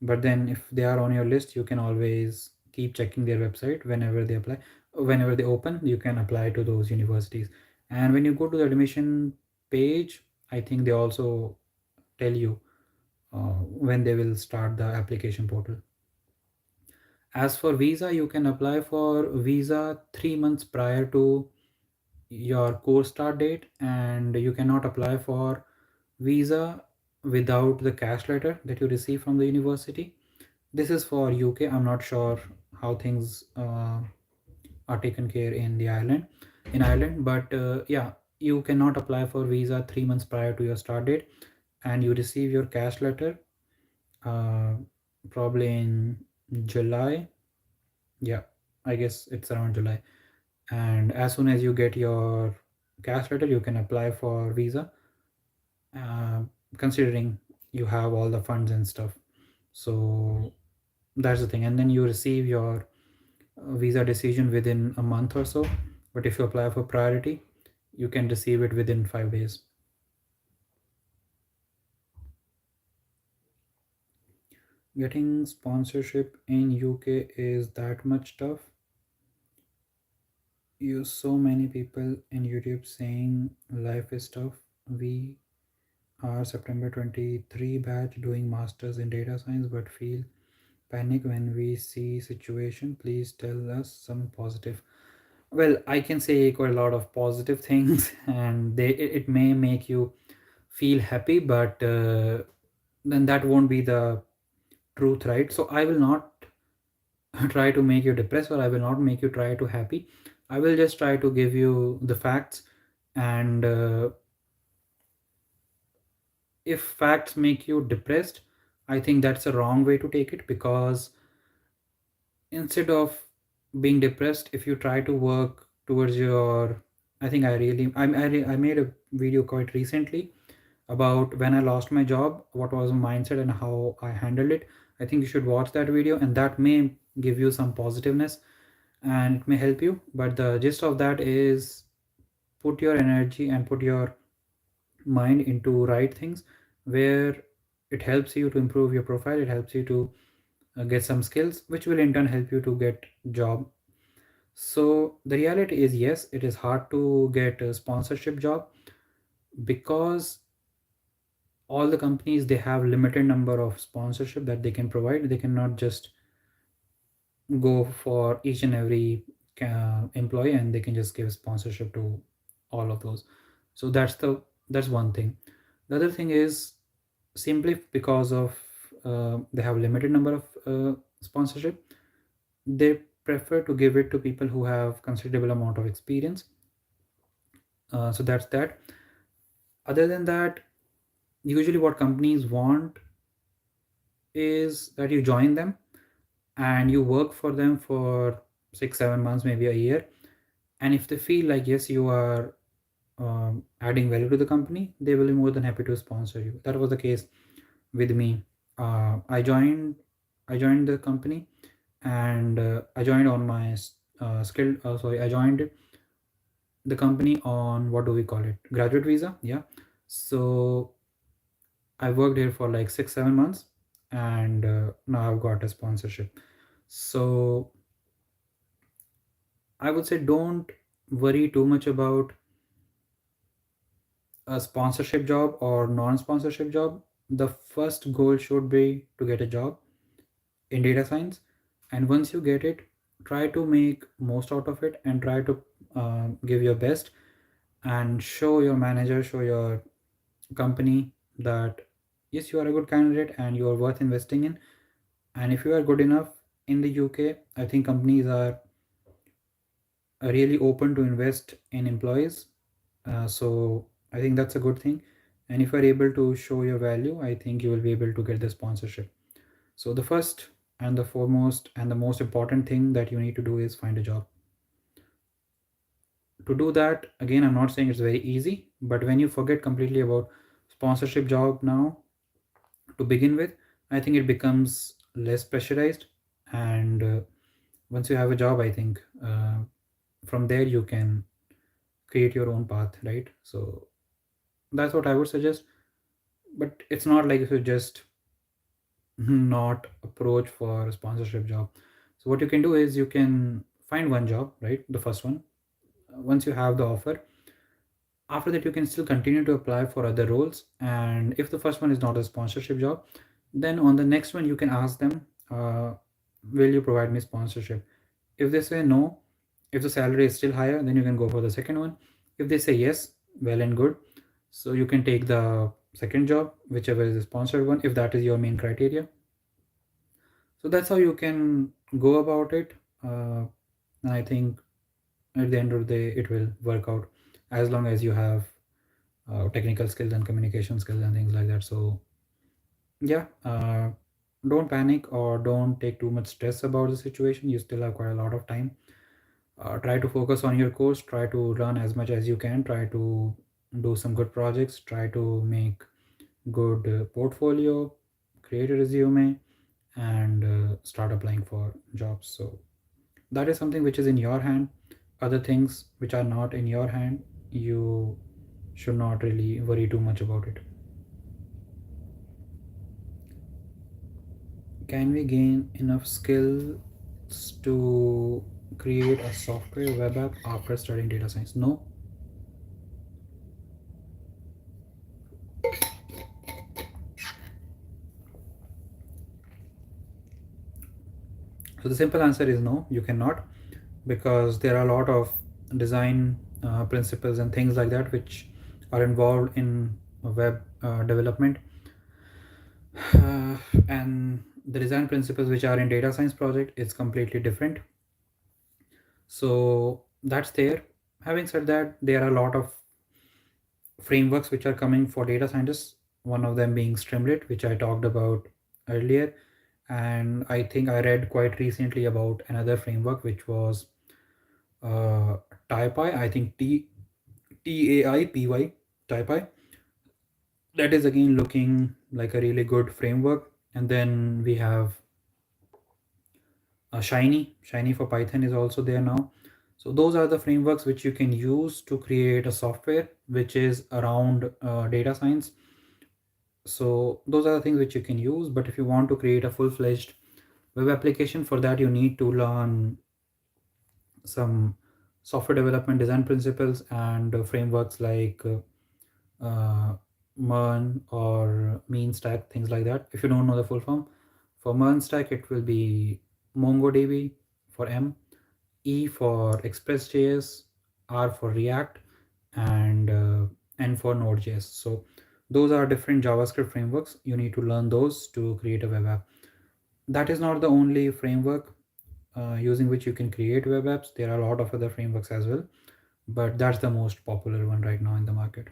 Speaker 1: But then if they are on your list, you can always keep checking their website whenever they apply. Whenever they open, you can apply to those universities. And when you go to the admission page, I think they also tell you when they will start the application portal. As for visa, you can apply for visa 3 months prior to your course start date, and you cannot apply for visa without the cash letter that you receive from the university. This is for UK. I'm not sure how things are taken care in Ireland, but yeah, you cannot apply for visa 3 months prior to your start date, and you receive your cash letter uh, probably in July. Yeah, I guess it's around July. And as soon as you get your cash letter, you can apply for visa, uh, considering you have all the funds and stuff. So that's the thing. And then you receive your visa decision within a month or so. But if you apply for priority, you can receive it within 5 days. Getting sponsorship in UK is that much tough. You so many people in YouTube saying life is tough. We are September 23 batch doing masters in data science but feel panic when we see situation. Please tell us some positive. Well, I can say quite a lot of positive things and it may make you feel happy, but then that won't be the truth, right? So I will not try to make you depressed, or I will not make you try to happy. I will just try to give you the facts, and if facts make you depressed, I think that's a wrong way to take it, because instead of being depressed, if you try to work towards your, I think I really I made a video quite recently about when I lost my job, what was my mindset and how I handled it. I think you should watch that video, and that may give you some positiveness and it may help you. But the gist of that is, put your energy and put your mind into right things where it helps you to improve your profile, it helps you to get some skills which will in turn help you to get job. So the reality is, yes, it is hard to get a sponsorship job, because all the companies, they have limited number of sponsorship that they can provide. They cannot just go for each and every employee and they can just give sponsorship to all of those. So that's one thing. The other thing is, simply because of they have limited number of sponsorship, they prefer to give it to people who have considerable amount of experience. So that's that. Other than that, usually what companies want is that you join them and you work for them for 6 7 months, maybe a year, and if they feel like, yes, you are adding value to the company, they will be more than happy to sponsor you. That was the case with me. I joined the company, and I joined on my skill sorry, I joined the company on, what do we call it, graduate visa. Yeah. So I worked here for like 6 7 months, and now I've got a sponsorship. So I would say, don't worry too much about a sponsorship job or non-sponsorship job. The first goal should be to get a job in data science, and once you get it, try to make most out of it and try to give your best, and show your manager, show your company that yes, you are a good candidate and you are worth investing in. And if you are good enough in the UK, I think companies are really open to invest in employees. So I think that's a good thing. And if you're able to show your value, I think you will be able to get the sponsorship. So the first and the foremost and the most important thing that you need to do is find a job. To do that, again, I'm not saying it's very easy, but when you forget completely about sponsorship job now to begin with, I think it becomes less pressurized. And once you have a job, I think from there you can create your own path, right? So that's what I would suggest. But it's not like if you just not approach for a sponsorship job. So what you can do is, you can find one job, right? The first one. Once you have the offer, After that, you can still continue to apply for other roles, and if the first one is not a sponsorship job, then on the next one you can ask them, will you provide me sponsorship? If they say no, if the salary is still higher, then you can go for the second one. If they say yes, well and good, so you can take the second job, whichever is the sponsored one, if that is your main criteria. So that's how you can go about it. And I think at the end of the day it will work out, as long as you have technical skills and communication skills and things like that. So yeah, don't panic or don't take too much stress about the situation. You still have quite a lot of time. Try to focus on your course, try to learn as much as you can, try to do some good projects, try to make good portfolio, create a resume, and start applying for jobs. So that is something which is in your hand. Other things which are not in your hand, you should not really worry too much about it. Can we gain enough skills to create a software web app after studying data science? No. So the simple answer is no, you cannot, because there are a lot of design principles and things like that which are involved in web development, and the design principles which are in data science project is completely different. So that's there. Having said that, there are a lot of frameworks which are coming for data scientists, one of them being Streamlit, which I talked about earlier. And I think I read quite recently about another framework which was uh, TypeI, I think TAIPY, TypeI. That is again looking like a really good framework. And then we have Shiny for Python is also there now. So those are the frameworks which you can use to create a software which is around data science. So those are the things which you can use. But if you want to create a full-fledged web application, for that you need to learn some software development design principles and frameworks like MERN or mean stack, things like that. If you don't know the full form, for MERN stack it will be MongoDB for M, E for Express.js, R for React, and N for Node.js. So those are different JavaScript frameworks. You need to learn those to create a web app. That is not the only framework using which you can create web apps. There are a lot of other frameworks as well, but that's the most popular one right now in the market.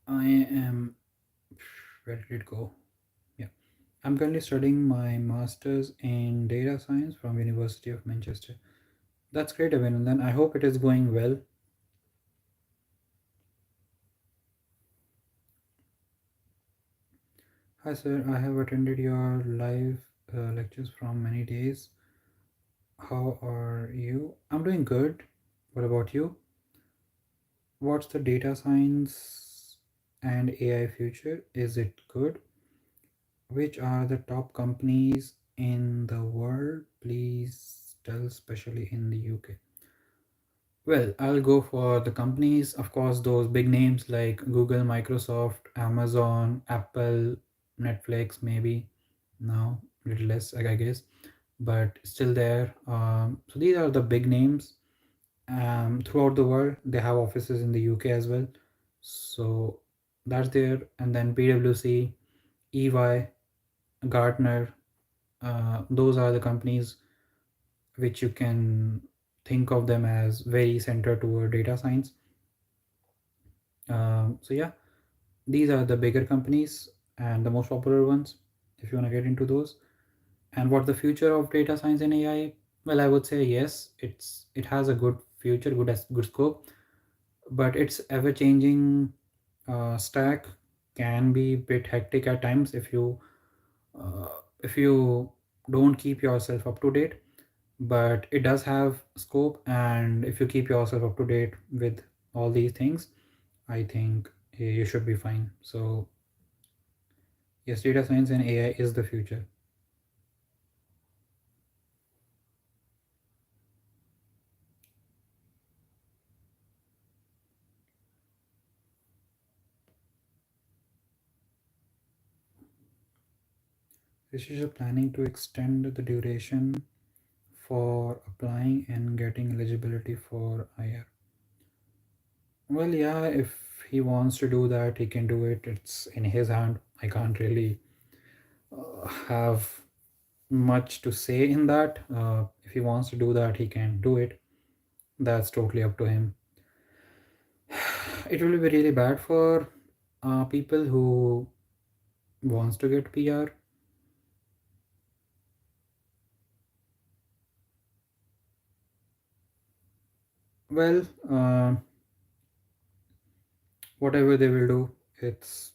Speaker 1: I am, where did it go? Yeah. I'm currently studying my master's in data science from University of Manchester. That's great, Abhinandan. I hope it is going well. Hi, sir. I have attended your live lectures from many days. How are you? I'm doing good. What about you? What's the data science and AI future? Is it good? Which are the top companies in the world? Please tell, especially in the UK. Well, I'll go for the companies. Of course, those big names like Google, Microsoft, Amazon, Apple, Netflix, maybe now a little less, like, I guess, but still there. So these are the big names throughout the world. They have offices in the UK as well. So that's there. And then PwC, EY, Gartner. Those are the companies which you can think of them as very centered toward data science. So yeah, these are the bigger companies and the most popular ones if you want to get into those. And what the future of data science and AI? Well, I would say yes, it has a good future, good scope, but it's ever changing stack can be a bit hectic at times uh, if you don't keep yourself up to date. But it does have scope, and if you keep yourself up to date with all these things, I think you should be fine. So yes, data science and AI is the future. This is planning to extend the duration for applying and getting eligibility for IR. Well, yeah, if he wants to do that, he can do it. It's in his hand. I can't really have much to say in that. If he wants to do that, he can do it. That's totally up to him. It will be really bad for people who wants to get PR. Well, whatever they will do, it's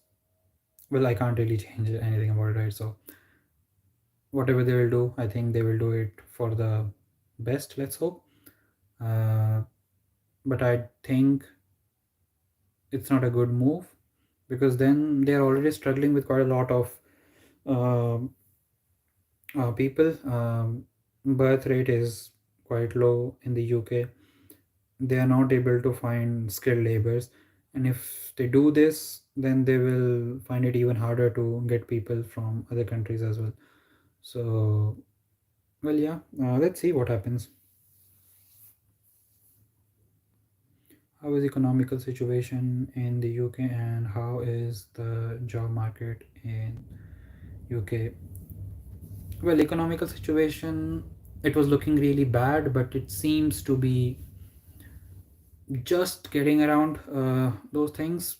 Speaker 1: well, I can't really change anything about it, right? So whatever they will do, I think they will do it for the best. Let's hope. Uh, but I think it's not a good move because then they are already struggling with quite a lot of uh, people. Birth rate is quite low in the UK. They are not able to find skilled laborers, and if they do this, then they will find it even harder to get people from other countries as well. So, well, yeah, let's see what happens. How is economical situation in the UK and how is the job market in UK? Well, economical situation, it was looking really bad, but it seems to be just getting around those things.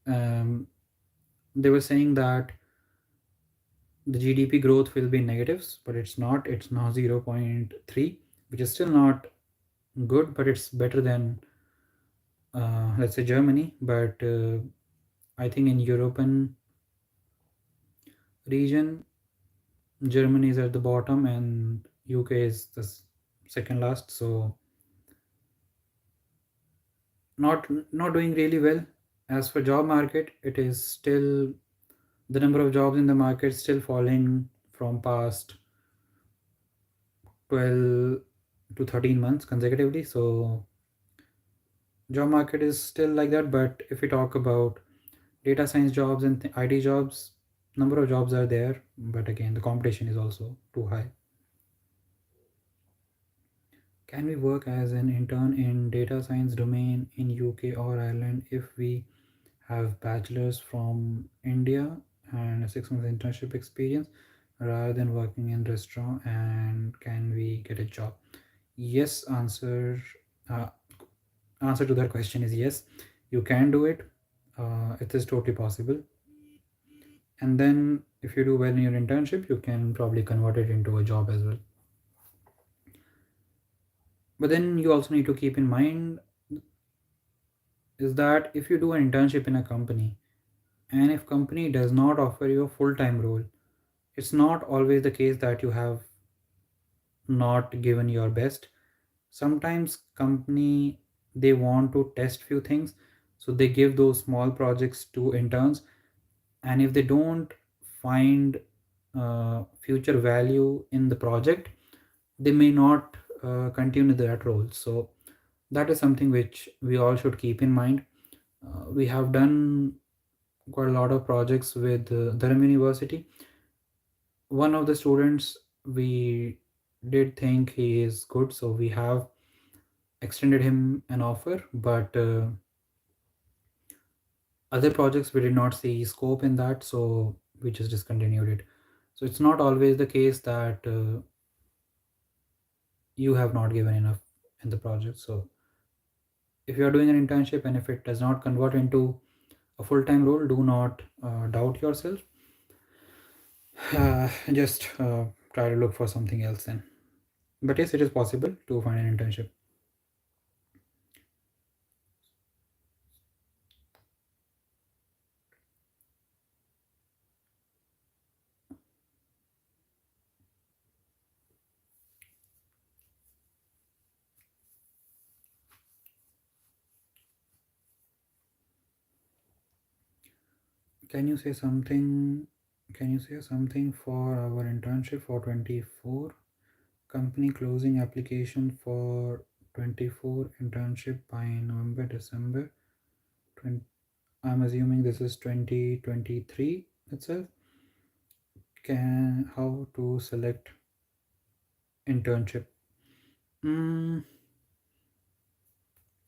Speaker 1: Um, they were saying that the GDP growth will be in negatives, but it's not. It's now 0.3, which is still not good, but it's better than let's say Germany. But I think in European region, Germany is at the bottom and UK is the second last. So not doing really well. As for job market, it is still the number of jobs in the market still falling from past 12 to 13 months consecutively. So job market is still like that. But if we talk about data science jobs and IT jobs, number of jobs are there, but again the competition is also too high. Can we work as an intern in data science domain in UK or Ireland if we have bachelors from India and a 6 months internship experience rather than working in restaurant, and can we get a job? Yes, uh, answer to that question is yes, you can do it. It is totally possible. And then if you do well in your internship, you can probably convert it into a job as well. But then you also need to keep in mind is that if you do an internship in a company and if company does not offer you a full-time role, it's not always the case that you have not given your best. Sometimes company, they want to test few things, so they give those small projects to interns, and if they don't find future value in the project, they may not continue that role. So that is something which we all should keep in mind. We have done quite a lot of projects with Dharam University. One of the students, we did think he is good, so we have extended him an offer, but other projects we did not see scope in that, so we just discontinued it. So it's not always the case that you have not given enough in the project. So if you are doing an internship and if it does not convert into a full-time role, do not doubt yourself. Just try to look for something else then. But yes, it is possible to find an internship. Can you say something? Can you say something for our internship for 24? Company closing application for 24 internship by November, December 20. I'm assuming this is 2023 itself. Can how to select internship? Mm,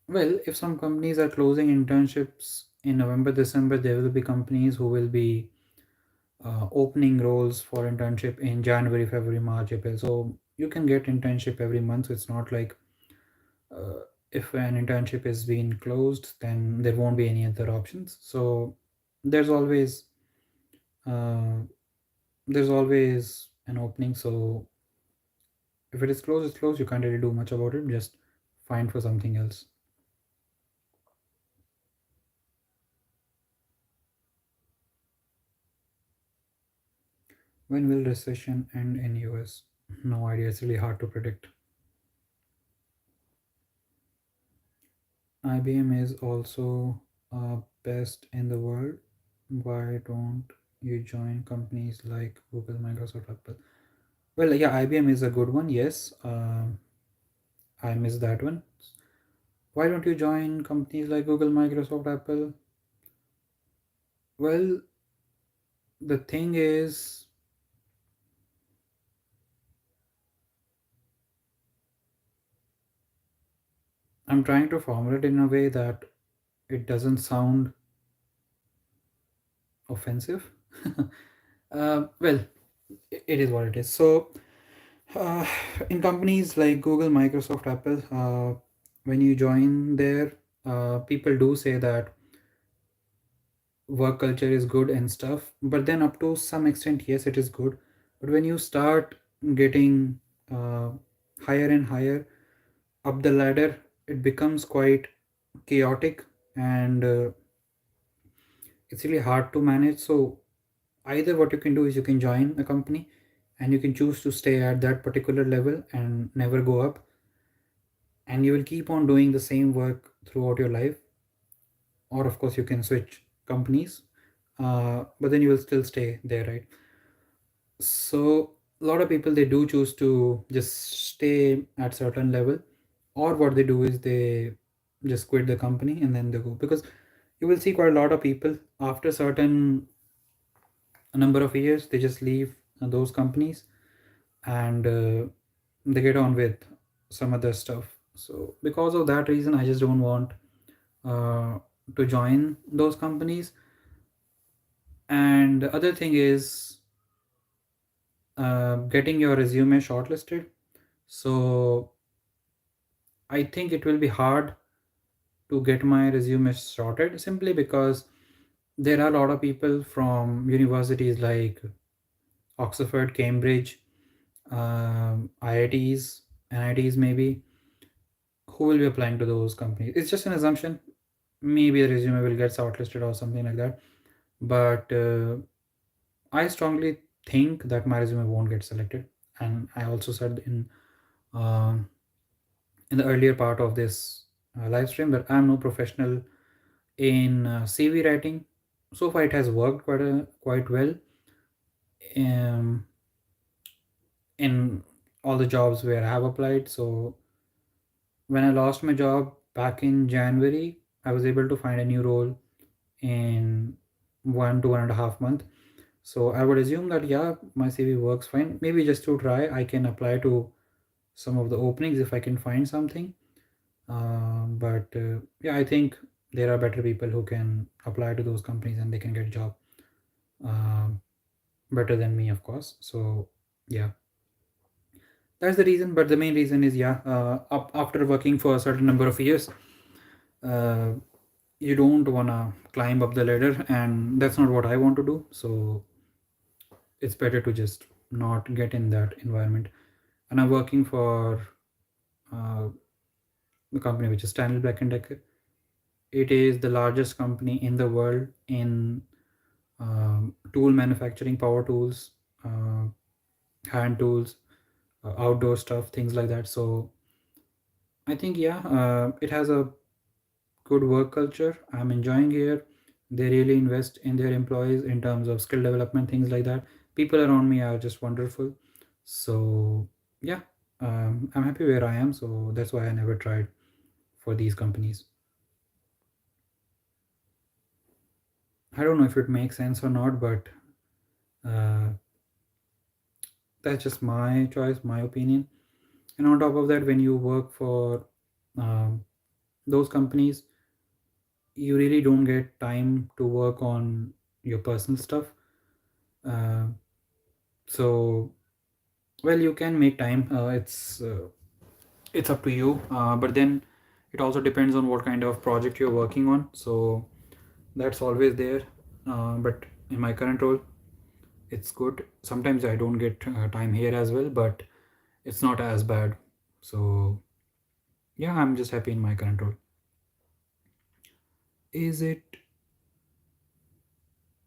Speaker 1: well, if some companies are closing internships in November, December, there will be companies who will be opening roles for internship in January, February, March, April. So you can get internship every month. So it's not like uh, if an internship is being closed, then there won't be any other options. So there's always uh, there's always an opening. So if it is closed, it's closed. You can't really do much about it. Just find for something else. When will recession end in US? No idea. It's really hard to predict. IBM is also best in the world. Why don't you join companies like Google, Microsoft, Apple? Well, yeah, IBM is a good one. Yes, I missed that one. Why don't you join companies like Google, Microsoft, Apple? Well, the thing is, I'm trying to formulate in a way that it doesn't sound offensive. Well, it is what it is. So, uh, in companies like Google, Microsoft, Apple, when you join there, people do say that work culture is good and stuff, but then up to some extent, yes, it is good. But when you start getting uh, higher and higher up the ladder, it becomes quite chaotic, and it's really hard to manage. So either what you can do is you can join a company and you can choose to stay at that particular level and never go up, and you will keep on doing the same work throughout your life, or of course you can switch companies, but then you will still stay there, right? So a lot of people, they do choose to just stay at certain level, or what they do is they just quit the company and then they go, because you will see quite a lot of people after certain number of years, they just leave those companies, and they get on with some other stuff. So because of that reason, I just don't want uh, to join those companies. And the other thing is getting your resume shortlisted. So I think it will be hard to get my resume sorted, simply because there are a lot of people from universities like Oxford, Cambridge, IITs, NITs maybe, who will be applying to those companies. It's just an assumption. Maybe the resume will get shortlisted or something like that. But I strongly think that my resume won't get selected. And I also said um in the earlier part of this live stream that I'm no professional in CV writing. So far, it has worked quite well um, in all the jobs where I have applied. So when I lost my job back in January, I was able to find a new role in 1 to 1.5 month. So I would assume that yeah, my CV works fine. Maybe just to try, I can apply to some of the openings if I can find something. But yeah, I think there are better people who can apply to those companies and they can get job um, better than me, of course. So yeah, that's the reason. But the main reason is yeah, after working for a certain number of years, uh, you don't wanna climb up the ladder, and that's not what I want to do. So it's better to just not get in that environment. And I'm working for uh, the company which is Stanley Black and Decker. It is the largest company in the world in tool manufacturing, power tools, uh, hand tools, outdoor stuff, things like that. So I think yeah, it has a good work culture. I'm enjoying here. They really invest in their employees in terms of skill development, things like that. People around me are just wonderful. So yeah, I'm happy where I am. So that's why I never tried for these companies. I don't know if it makes sense or not, but uh, that's just my choice, my opinion. And on top of that, when you work for um, those companies, you really don't get time to work on your personal stuff. Uh, so well, you can make time. It's up to you. But then it also depends on what kind of project you're working on. So that's always there. But in my current role, it's good. Sometimes I don't get time here as well, but it's not as bad. So yeah, I'm just happy in my current role. Is it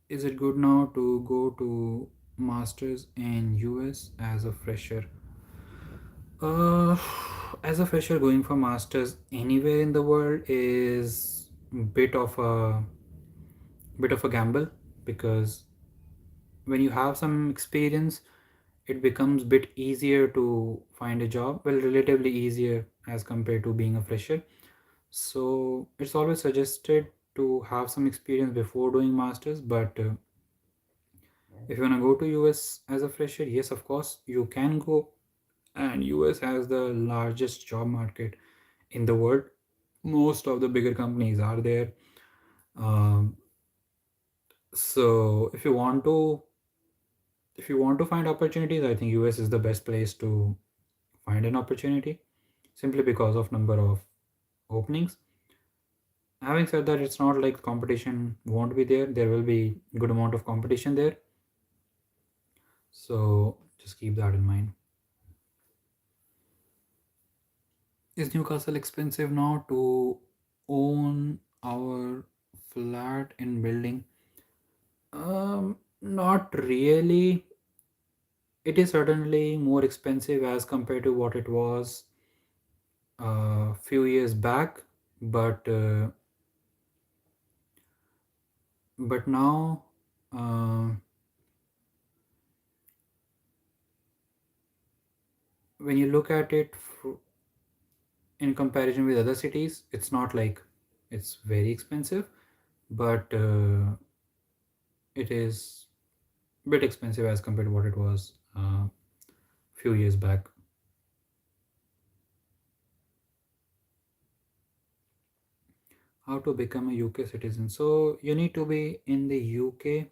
Speaker 1: is it good now to go to masters in US as a fresher? Uh, as a fresher, going for masters anywhere in the world is bit of a bit of a gamble, because when you have some experience, it becomes bit easier to find a job. Well, relatively easier as compared to being a fresher. So it's always suggested to have some experience before doing masters. But if you want to go to US as a fresher, yes, of course you can go. And US has the largest job market in the world. Most of the bigger companies are there. um, so if you want to find opportunities, I think US is the best place to find an opportunity, simply because of number of openings. Having said that, it's not like competition won't be there. There will be good amount of competition there. So just keep that in mind. Is Newcastle expensive now to own our flat in building? Not really. It is certainly more expensive as compared to what it was a few years back, but now, uh, when you look at it in comparison with other cities, it's not like it's very expensive, but it is a bit expensive as compared to what it was a few years back. How to become a UK citizen? So you need to be in the UK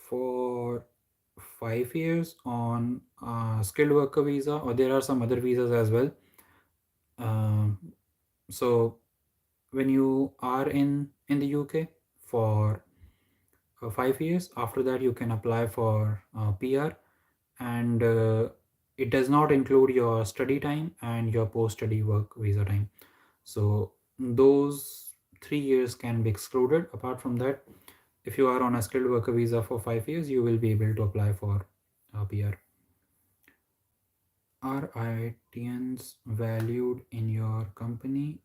Speaker 1: for 5 years on skilled worker visa, or there are some other visas as well. Um, so when you are in the UK for 5 years, after that you can apply for PR, and it does not include your study time and your post study work visa time. So those 3 years can be excluded. Apart from that, if you are on a skilled worker visa for 5 years, you will be able to apply for PR. Are IITians valued in your company?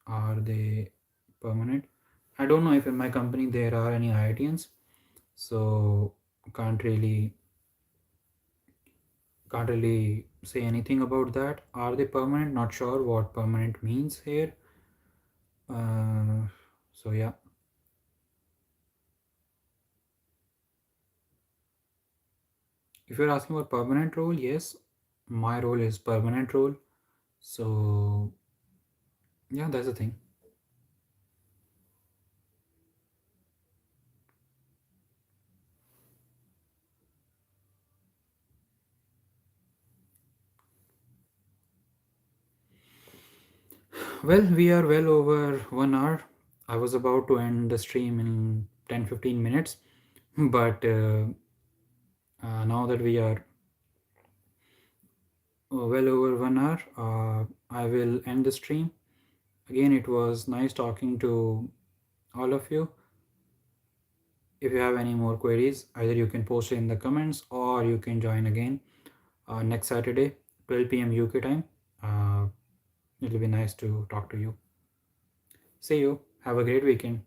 Speaker 1: Are they permanent? I don't know if in my company there are any IITians, so can't really can't really say anything about that. Are they permanent? Not sure what permanent means here. So yeah. If you're asking about permanent role, yes, my role is permanent role. So yeah, that's the thing. Well, we are well over 1 hour. I was about to end the stream in 10-15 minutes, but now that we are well over 1 hour, I will end the stream. Again, it was nice talking to all of you. If you have any more queries, either you can post it in the comments, or you can join again next Saturday, 12 p.m. UK time. It'll be nice to talk to you. See you. Have a great weekend.